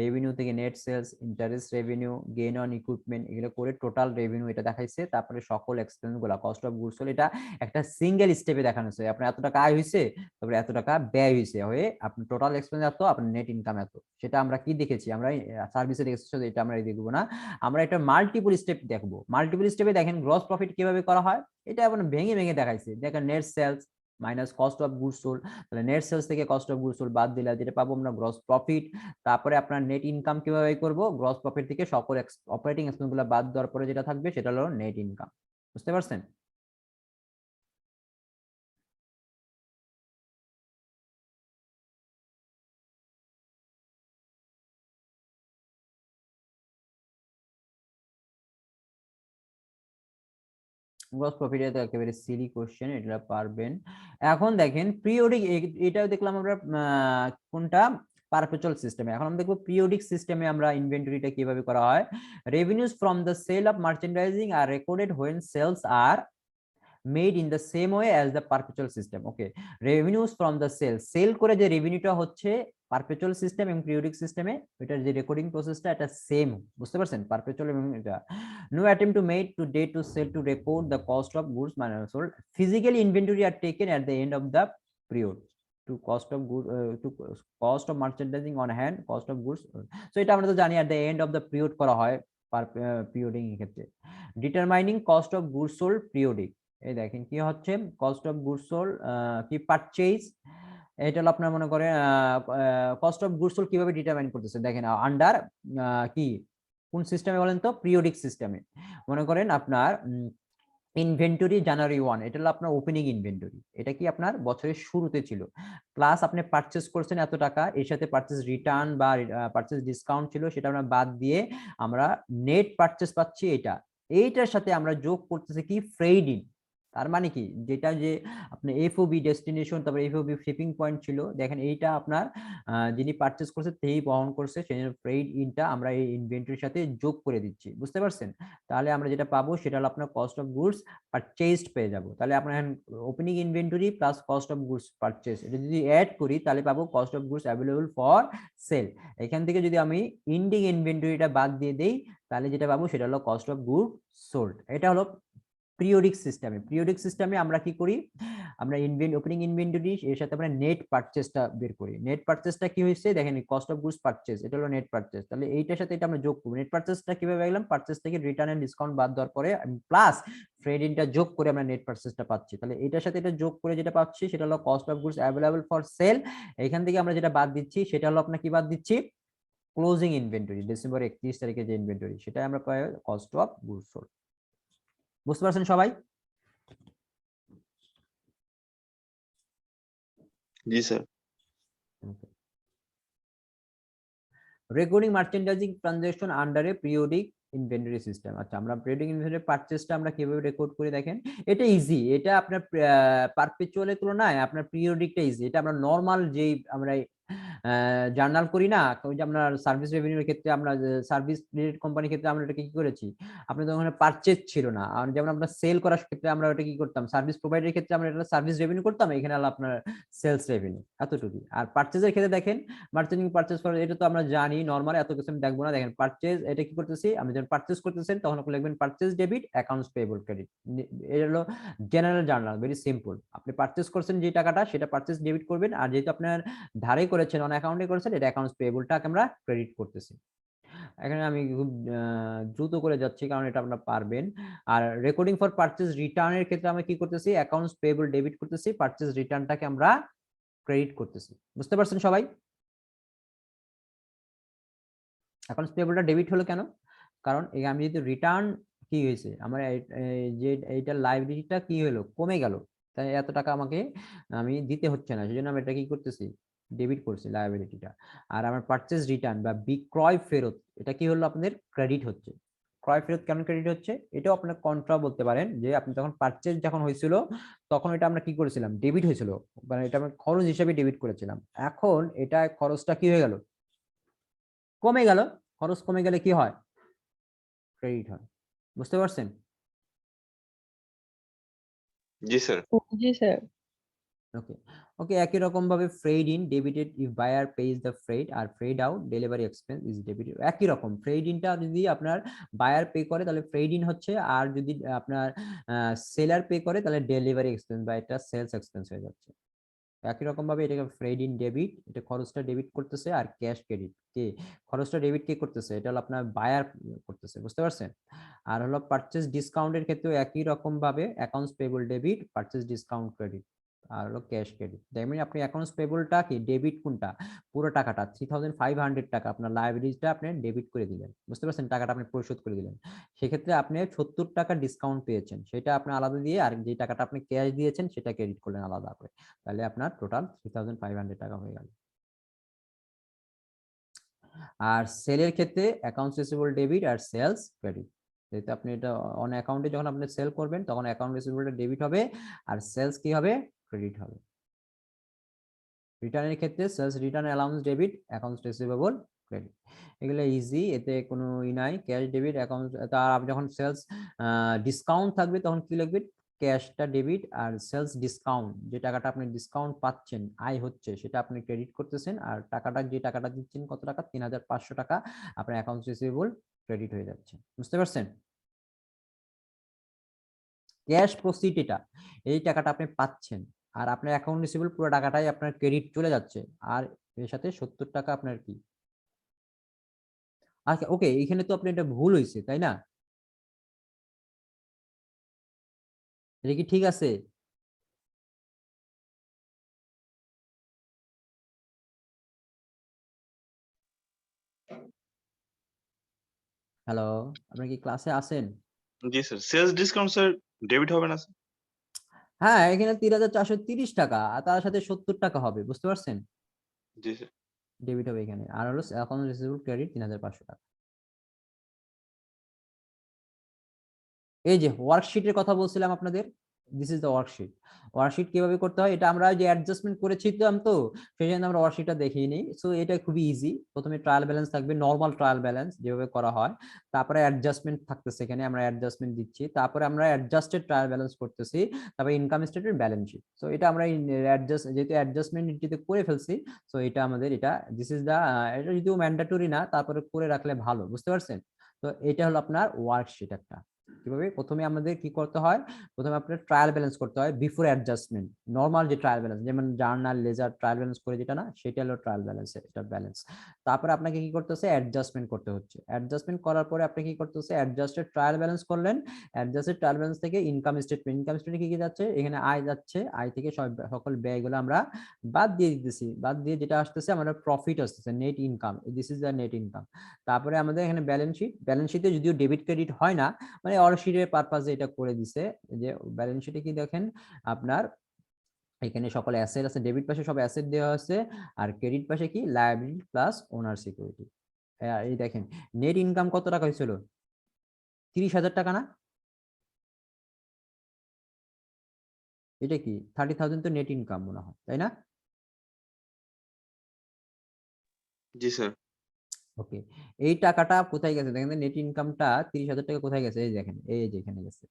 রেভিনিউ থেকে net sales, interest revenue, gain on equipment, এগুলো করে টোটাল রেভিনিউ এটা দেখাইছে। তারপরে সকল এক্সপেন্স গুলা, কস্ট অফ গুডস সোল্ড, এটা একটা সিঙ্গেল স্টেপে দেখানো হয়েছে। আপনার এত টাকা আয় হয়েছে, তারপরে এত টাকা ব্যয় হয়েছে, হয়ে আপনার টোটাল এক্সপেন্স এত, আপনার নেট ইনকাম এত। সেটা আমরা কি দেখেছি, আমরা সার্ভিসে দেখেছি, এটা আমরা দেখবো না, আমরা একটা মাল্টিপল স্টেপ দেখবো। মাল্টিপল স্টেপে দেখেন গ্রস প্রফিট কিভাবে করা হয়, এটা আপনার ভেঙে ভেঙে দেখাইছে। দেখেন net sales minus cost of goods sold, তাহলে নেট সেলস থেকে কস্ট অফ গুডস সোল্ড বাদ দিলে যেটা পাবো আমরা গ্রস প্রফিট। তারপরে আপনার নেট ইনকাম কিভাবে করব, গ্রস প্রফিট থেকে সকল অপারেটিং এক্সপেন্স গুলো বাদ দেওয়ার পরে যেটা থাকবে সেটা হলো নেট ইনকাম। বুঝতে পারছেন? গ্রস প্রফিট এটা একেবারে সিলি কোশ্চেন, এটা পারবেন। এখন দেখেন পিরিয়ডিক, এটাও দেখলাম আমরা কোনটা, পারপেচুয়াল সিস্টেমে। এখন আমরা দেখবো পিরিয়ডিক সিস্টেমে আমরা ইনভেন্টরিটা কিভাবে করা হয়। Revenues from the sale of merchandising are recorded when sales are made in the same way as the perpetual system. Okay, revenues from the sale করে যে রেভিনিউটা হচ্ছে পারপেচুয়াল সিস্টেম এবং পিরিয়ডিক সিস্টেমে, এটার যে রেকর্ডিং প্রসেসটা এটা সেম। বুঝতে পারছেন? পারপেচুয়াল এবং এটা no attempt to made to day to sell to record the cost of goods sold, physically inventory are taken at the end of the period to cost of good to cost of merchandising on hand, cost of goods. So এটা আমরা তো জানি at the end of the period করা হয় পিরিয়ডিং এর ক্ষেত্রে। Determining cost of goods sold periodic, এই দেখেন কি হচ্ছে কস্ট অফ গুডস সোল্ড কি পারচেজ, এটা হলো আপনার মনে করেন কস্ট অফ গুডস সোল্ড কিভাবে ডিটারমাইন করতেছে, দেখেন আন্ডার কি কোন সিস্টেমে বলেন তো, পিরিয়ডিক সিস্টেমে। মনে করেন আপনার ইনভেন্টরি জানুয়ারি 1, এটা হলো আপনার ওপেনিং ইনভেন্টরি, এটা কি আপনার বছরের শুরুতে ছিল, প্লাস আপনি পারচেজ করছেন এত টাকা, এর সাথে পারচেজ রিটার্ন বা পারচেজ ডিসকাউন্ট ছিল সেটা আমরা বাদ দিয়ে আমরা নেট পারচেজ পাচ্ছি। এইটার সাথে আমরা যোগ করতেছি কি, ফ্রেড ইন। তার মানে কি, যেটা যে আপনার এফওবি ডেস্টিনেশন, তারপরে এফওবি শিপিং পয়েন্ট ছিল, দেখেন এইটা আপনার যিনি পারচেজ করছে সেই বহন করছে, সেই ফ্রেড ইনটা আমরা এই ইনভেন্টরির সাথে যোগ করে দিচ্ছি। বুঝতে পারছেন? তাহলে আমরা যেটা পাবো সেটা হলো আপনার কস্ট অফ গুডস পারচেজড পেয়ে যাব। তাহলে আপনার opening inventory plus cost of goods purchase, এটা যদি অ্যাড করি তাহলে পাবো cost of goods available for sale. এখান থেকে যদি আমি এন্ডিং ইনভেন্টরিটা বাদ দিয়ে দেই তাহলে যেটা পাবো সেটা হলো কস্ট অফ গুড সোল্ড। এটা হলো পিরিয়ডিক সিস্টেমে আমরা কি করি, আমরা ওপেনিং ইনভেন্টরি এর সাথে আমরা নেট পারচেজটা বের করি। নেট পারচেজটা কি হয়েছে দেখেন, কস্ট অফ গুডস পারচেজ, এটা হলো নেট পারচেজ। তাহলে এইটার সাথে এটা আমরা যোগ করব। নেট পারচেজটা কিভাবে পেলাম, পারচেজ থেকে রিটার্ন এন্ড ডিসকাউন্ট বাদ দেওয়ার পরে প্লাস ট্রেড ইনটা যোগ করে আমরা নেট পারচেজটা পাচ্ছি। তাহলে এটার সাথে এটা যোগ করে যেটা পাচ্ছি সেটা হলো cost of goods available for sale. এখান থেকে আমরা যেটা বাদ দিচ্ছি সেটা হলো আপনার কি বাদ দিচ্ছি, ক্লোজিং ইনভেন্টরি, ডিসেম্বর 31 তারিখে যে ইনভেন্টরি সেটা আমরা পাই কস্ট অফ গুডস সোল্ড। বুঝতে পারছেন সবাই? জি sir. Recording merchandising transaction under a periodic inventory system. আচ্ছা, আমরা পিরিয়ডিক ইনভেন্টরি পারচেজটা আমরা কিভাবে রেকর্ড করি দেখেন, এটা ইজি। এটা আপনার পারপেচুয়ালের তুলনায় আপনার পিরিয়ডিকটা ইজি। এটা আমরা নরমাল যেই আমরা জার্নাল করি না, ওই যে আমরা সার্ভিস রেভিনিউর ক্ষেত্রে আমরা সার্ভিস রিলেটেড কোম্পানির ক্ষেত্রে আমরা এটাকে কি করেছি, আপনি তো ওখানে পারচেজ ছিল না, আর যেমন আমরা সেল করার ক্ষেত্রে আমরা ওটা কি করতাম, সার্ভিস প্রোভাইডারের ক্ষেত্রে আমরা এটা সার্ভিস রেভিনিউ করতাম, এখানে হলো আপনার সেলস রেভিনিউ, এতটুকুই। আর পারচেজের ক্ষেত্রে দেখেন মার্চেন্টিং পারচেজ করে, এটা তো আমরা জানি নরমাল, এত কিছু আমি দেখবো না। দেখেন পারচেজ, এটা কি করতেছি আমি, যখন পারচেজ করতেছেন তখন আপনি লিখবেন purchase debit accounts payable credit. এটা হলো জেনারেল জার্নাল, ভেরি সিম্পল। আপনি পারচেজ করছেন যে টাকাটা, সেটা পারচেজ ডেবিট করবেন, আর যেহেতু আপনার ধারে করেছেন অন অ্যাকাউন্টে করেছেন, এটা অ্যাকাউন্টস পেয়েবলটাকে আমরা ক্রেডিট করতেছি। এখানে আমি খুব দ্রুত করে যাচ্ছি কারণ এটা আপনারা পারবেন। আর রেকর্ডিং ফর পারচেজ রিটার্নের ক্ষেত্রে আমরা কি করতেছি, অ্যাকাউন্টস পেয়েবল ডেবিট করতেছি, পারচেজ রিটার্নটাকে আমরা ক্রেডিট করতেছি। বুঝতে পারছেন সবাই? অ্যাকাউন্টস পেয়েবলটা ডেবিট হলো কেন? কারণ আমি যদি রিটার্ন কি হয়েছে আমার যে এইটার লাইবিলিটিটা কি হলো, কমে গেল, তাই এত টাকা আমাকে আমি দিতে হচ্ছে না, সেজন্য আমি এটা কি করতেছি, ডেবিট করছি লাইবিলিটিটা। আর আমার পারচেজ রিটার্ন বা বিক্রয় ফেরত, এটা কি হলো আপনাদের ক্রেডিট হচ্ছে। ক্রয় ফেরত কেন ক্রেডিট হচ্ছে, এটাও আপনার কন্ট্রা বলতে পারেন, যে আপনি যখন পারচেজ যখন হয়েছিল তখন এটা আমরা কি করেছিলাম, ডেবিট হয়েছিল, মানে এটা আমরা খরচ হিসেবে ডেবিট করেছিলাম। এখন এটা খরচটা কি হয়ে গেল, কমে গেল। খরচ কমে গেলে কি হয়, ক্রেডিট হয়। বুঝতে পারছেন? জি স্যার। জি স্যার। Okay, okay. একই রকম ভাবে freight in debited if buyer pays the freight, আর freight out delivery expense is debited. একই রকম, ফ্রেড ইনটা যদি আপনার বায়ার পে করে তাহলে ফ্রেড ইন হচ্ছে, আর যদি আপনার সেলার পে করে তাহলে ডেলিভারি এক্সপেন্স বা এটা সেলস এক্সপেন্স হয়ে যাচ্ছে। একই রকম ভাবে এটাকে ফ্রেড ইন ডেবিট, এটা খরচটা ডেবিট করতেছে, আর ক্যাশ ক্রেডিট কে, খরচটা ডেবিট কে করতেছে, এটা হলো আপনার বায়ার করতেছে। বুঝতে পারছেন? আর হলো পারচেজ ডিসকাউন্টের ক্ষেত্রেও একই রকম ভাবে accounts payable debit, purchase discount credit, আর হলো ক্যাশ ক্রেডিট। দেখবেন আপনি অ্যাকাউন্টস পেবলটা কি ডেবিট, কোনটা পুরো টাকাটা 3500 টাকা আপনার লায়াবিলিটিটা আপনি ডেবিট করে দিলেন। বুঝতে পারছেন? টাকাটা আপনি পরিশোধ করে দিলেন। সেক্ষেত্রে আপনি 70 টাকা ডিসকাউন্ট পেয়েছেন, সেটা আপনি আলাদা দিয়ে, আর যে টাকাটা আপনি ক্যাশ দিয়েছেন সেটা ক্রেডিট করলেন আলাদা করে, তাহলে আপনার টোটাল 3500 টাকা হয়ে গেল। আর সেলের ক্ষেত্রে অ্যাকাউন্টস রিসিভেবল ডেবিট আর সেলস ক্রেডিট। যেহেতু আপনি এটা অন অ্যাকাউন্টে যখন আপনি সেল করবেন তখন অ্যাকাউন্ট রিসিভেবলটা ডেবিট হবে, আর সেলস কি হবে, ক্রেডিট হবে। রিটার্নের ক্ষেত্রে sales return allowance debit, accounts receivable credit. এগুলো ইজি, এতে কোনো নাই। ক্যাশ ডেবিট অ্যাকাউন্ট, তার আপনি যখন সেলস ডিসকাউন্ট থাকবে তখন কি লিখবেন, ক্যাশটা ডেবিট, আর সেলস ডিসকাউন্ট যে টাকাটা আপনি ডিসকাউন্ট পাচ্ছেন, আয় হচ্ছে, সেটা আপনি ক্রেডিট করতেছেন, আর টাকাটা যে টাকাটা দিচ্ছেন কত টাকা, 3500 টাকা আপনার অ্যাকাউন্টস রিসিভেবল ক্রেডিট হয়ে যাচ্ছে। বুঝতে পারছেন? ক্যাশ প্রসিড, এটা এই টাকাটা আপনি পাচ্ছেন, আর আপনার অ্যাকাউন্ট রিসিভেবল পুরো টাকাটাই আপনার ক্রেডিট চলে যাচ্ছে, আর এর সাথে 70 টাকা আপনার কি। আচ্ছা, ওকে, এখানে তো আপনি এটা ভুল হয়েছে তাই না, এটা কি ঠিক আছে? হ্যালো, আপনি কি ক্লাসে আছেন? জি sir. Sales discount sir debit হবে না স্যার? হ্যাঁ, এখানে 3430 টাকা, আর তার সাথে 70 টাকা হবে। বুঝতে পারছেন? জি স্যার। ডেবিট হবে এখানে, আর হলো অ্যাকাউন্ট রিসিভেবল ক্রেডিট 3500 টাকা। এই যে ওয়ার্কশিটের কথা বলছিলাম আপনাদের, this is the worksheet. Worksheet কিভাবে করতে হয়, এটা আমরা যে অ্যাডজাস্টমেন্ট করেছিলাম, তো সেই জন্য আমরা ওয়ার্কশিটটা দেখিয়ে নিই। সো এটা খুবই ইজি। প্রথমে ট্রায়াল ব্যালেন্স থাকবে, নরমাল ট্রায়াল ব্যালেন্স যেভাবে করা হয়, তারপরে অ্যাডজাস্টমেন্ট থাকতেছে, এখানে আমরা অ্যাডজাস্টমেন্ট দিচ্ছি, তারপরে আমরা অ্যাডজাস্টেড ট্রায়াল ব্যালেন্স করতেছি, তারপরে income statement, balance sheet. So এটা আমরা অ্যাডজাস্ট, যেহেতু অ্যাডজাস্টমেন্ট এন্ট্রিতে করে ফেলছি, সো এটা আমাদের, এটা দিস ইজ দা, এটা যদিও ম্যান্ডেটরি না, তারপরে করে রাখলে ভালো। বুঝতে পারছেন? তো এটা হলো আপনার ওয়ার্কশিট একটা। কিভাবে, প্রথমে আমাদের কি করতে হয়, প্রথমে আপনার ট্রায়াল ব্যালেন্স করতে হয় বিফোর অ্যাডজাস্টমেন্ট। নরমাল যে ট্রায়াল ব্যালেন্স, যেমন জার্নাল, লেজার ট্রায়াল ব্যালেন্স করে যেটা না, সেটা হলো ট্রায়াল ব্যালেন্স, এটা ব্যালেন্স। তারপরে আপনাকে কি করতে হচ্ছে, অ্যাডজাস্টমেন্ট করতে হচ্ছে। অ্যাডজাস্টমেন্ট করার পরে আপনি কি করতে হচ্ছে, অ্যাডজাস্টেড ট্রায়াল ব্যালেন্স করলেন, অ্যাডজাস্টেড ট্রায়াল ব্যালেন্স থেকে ইনকাম স্টেটমেন্ট, ইনকাম স্টেটমেন্টে কি কি যাচ্ছে, এখানে আয় যাচ্ছে, আয় থেকে সকল ব্যয়গুলো আমরা বাদ দিয়ে দিতেছি, বাদ দিয়ে যেটা আসতেছে আমাদের প্রফিট আসতেছে, net income, this is the net income. তারপরে আমাদের এখানে ব্যালেন্স শিট, ব্যালেন্স শিটে যদিও ডেবিট ক্রেডিট হয় না, মানে ওয়ার্কশিটের পারপাসে এটা করে দিছে, যে ব্যালেন্স শিটে কি দেখেন আপনার, এখানে সকল অ্যাসেট আছে, ডেবিট পাশে সব অ্যাসেট দেওয়া আছে, আর ক্রেডিট পাশে কি লায়াবিলিটি প্লাস ওনার সিকিউরিটি। এই দেখেন নেট ইনকাম কত টাকা হয়েছিল, 30,000 টাকা না, এটা কি 30,000 তো নেট ইনকাম মনে হয়, তাই না? জি স্যার। ওকে, এই টাকাটা কোথায় গেছে দেখেন, নেট ইনকামটা 30,000 টাকা কোথায় গেছে, এই দেখেন, এই যে এখানে গেছে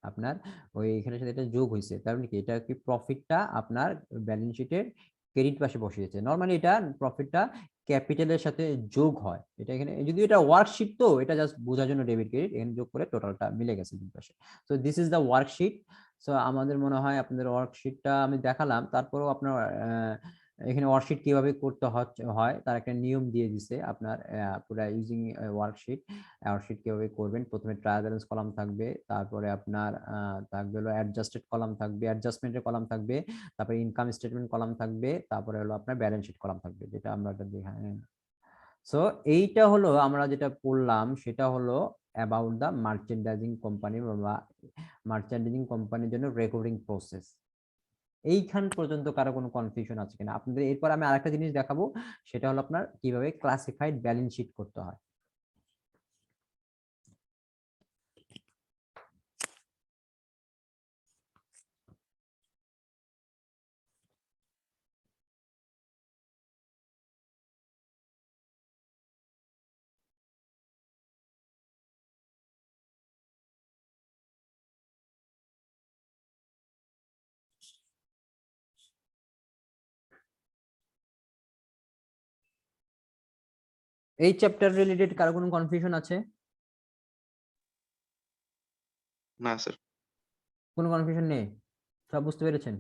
আপনার, ওই এখানের সাথে এটা যোগ হয়েছে, তার মানে কি এটা কি প্রফিটটা আপনার ব্যালেন্স শিটের ক্রেডিট পাশে বসিয়েছে। নরমালি এটা প্রফিটটা ক্যাপিটালের সাথে যোগ হয়, এটা এখানে যদি এটা ওয়ার্কশিট, তো এটা জাস্ট বোঝার জন্য ডেবিট ক্রেডিট এখানে যোগ করে টোটালটা মিলে গেছে দুই পাশে। So this is the worksheet. So আমাদের মনে হয় আপনাদের ওয়ার্কশিটটা আমি দেখালাম, তারপরেও আপনার এখানে ওয়ার্কশিট কিভাবে করতে হয় তার একটা নিয়ম দিয়ে দিছে আপনার, পুরো ইউজিং ওয়ার্কশিট। ওয়ার্কশিট কিভাবে করবেন, প্রথমে ট্রায়াল ব্যালেন্স কলাম থাকবে, তারপরে আপনার থাকবে হলো অ্যাডজাস্টেড কলাম থাকবে, অ্যাডজাস্টমেন্টের কলাম থাকবে, তারপরে ইনকাম স্টেটমেন্ট কলাম থাকবে, তারপরে হলো আপনার ব্যালেন্স শিট কলাম থাকবে, যেটা আমরা এটা দেখাই। সো এইটা হলো আমরা যেটা পড়লাম সেটা হলো অ্যাবাউট দ্য মার্চেন্ডাইজিং কোম্পানি বা মার্চেন্ডাইজিং কোম্পানির জন্য রেকর্ডিং প্রসেস। এইখান পর্যন্ত কারো কোনো কনফিউশন আছে কিনা আপনাদের? এরপর আমি আরেকটা জিনিস দেখাবো, সেটা হলো আপনার কিভাবে ক্লাসিফাইড ব্যালেন্স শিট করতে হয়। এই চ্যাপ্টার রিলেটেড কারো কোনো কনফিউশন আছে? না স্যার। কোনো কনফিউশন নেই? সব বুঝতে পেরেছেন?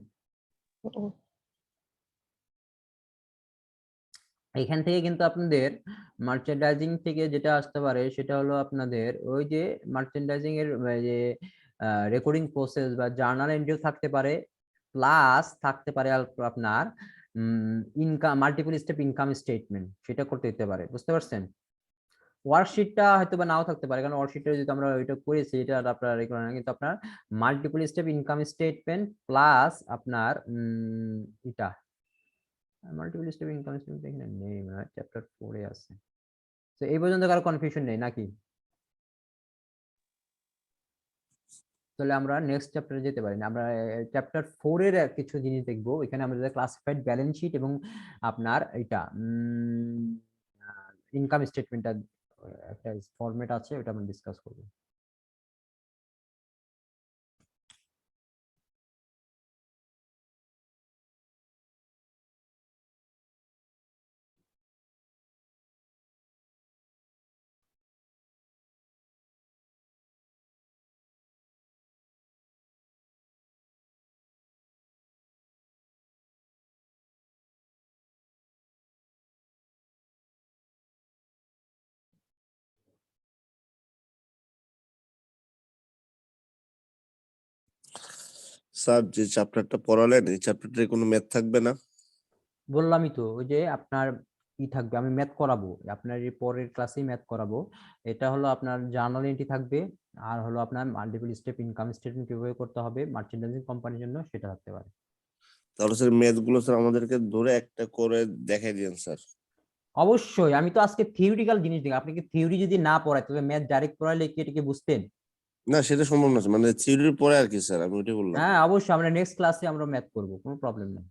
এখান থেকে কিন্তু আপনাদের মার্চেন্ডাইজিং থেকে যেটা আসতে পারে সেটা হলো আপনাদের ওই যে মার্চেন্ডাইজিং এর যে রেকর্ডিং প্রসেস বা জার্নাল এন্ট্রিও থাকতে পারে, প্লাস থাকতে পারে আপনার income multiple step income statement, সেটা করতে দিতে পারে। বুঝতে পারছেন? ওয়ার্কশিটটা হয়তো বা নাও থাকতে পারে, কারণ ওয়ার্কশিটটা যদি আমরা ওইটা করেছি এটা আপনার রেগুলার না, কিন্তু আপনার multiple step income statement plus আপনার এটা মাল্টিপল স্টেপ ইনকাম স্টেটমেন্ট এখানে নেই, মানে চ্যাপ্টার 4 এ আছে। তো এই পর্যন্ত কারো কনফিউশন নেই নাকি? তাহলে আমরা নেক্সট চ্যাপ্টারে যেতে পারি না, আমরা চ্যাপ্টার 4 এর কিছু জিনিস দেখবো। এখানে আমাদের ক্লাসিফাইড ব্যালেন্স শিট এবং আপনার এটা ইনকাম স্টেটমেন্টটা একটা ফরম্যাট আছে, ওটা আমরা ডিসকাস করব। স্যার যে চ্যাপ্টারটা পড়ালেন এই চ্যাপ্টারে কোনো ম্যাথ থাকবে না? বললামই তো, ওই যে আপনার ই থাকবে, আমি ম্যাথ করাবো আপনার এই পরের ক্লাসেই ম্যাথ করাবো। এটা হলো আপনার জার্নাল এন্ট্রি থাকবে, আর হলো আপনার মাল্টিপল স্টেপ ইনকাম স্টেটমেন্ট কিভাবে করতে হবে মার্চেন্ডাইজিং কোম্পানির জন্য সেটা থাকতে পারে। তাহলে স্যার ম্যাথ গুলো স্যার আমাদেরকে ধরে একটা করে দেখাই দিন স্যার। অবশ্যই, আমি তো আজকে থিওরিটিক্যাল জিনিস দিই, আপনাকে থিওরি যদি না পড়ায় তবে ম্যাথ ডাইরেক্ট পড়াইলে কি এটাকে বুঝতেন? না সেটা সম্ভব না স্যার, মানে থিওরির পরে আর কি স্যার, আমি ওইটাই বললাম। হ্যাঁ অবশ্যই, আমরা নেক্সট ক্লাসে আমরা ম্যাথ করবো, কোনো প্রবলেম নেই।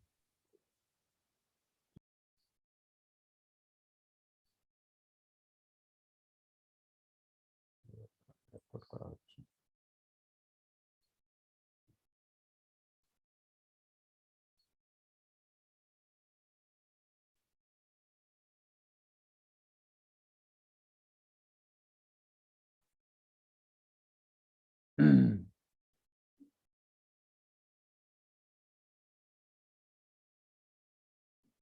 রেকর্ড করা হচ্ছে।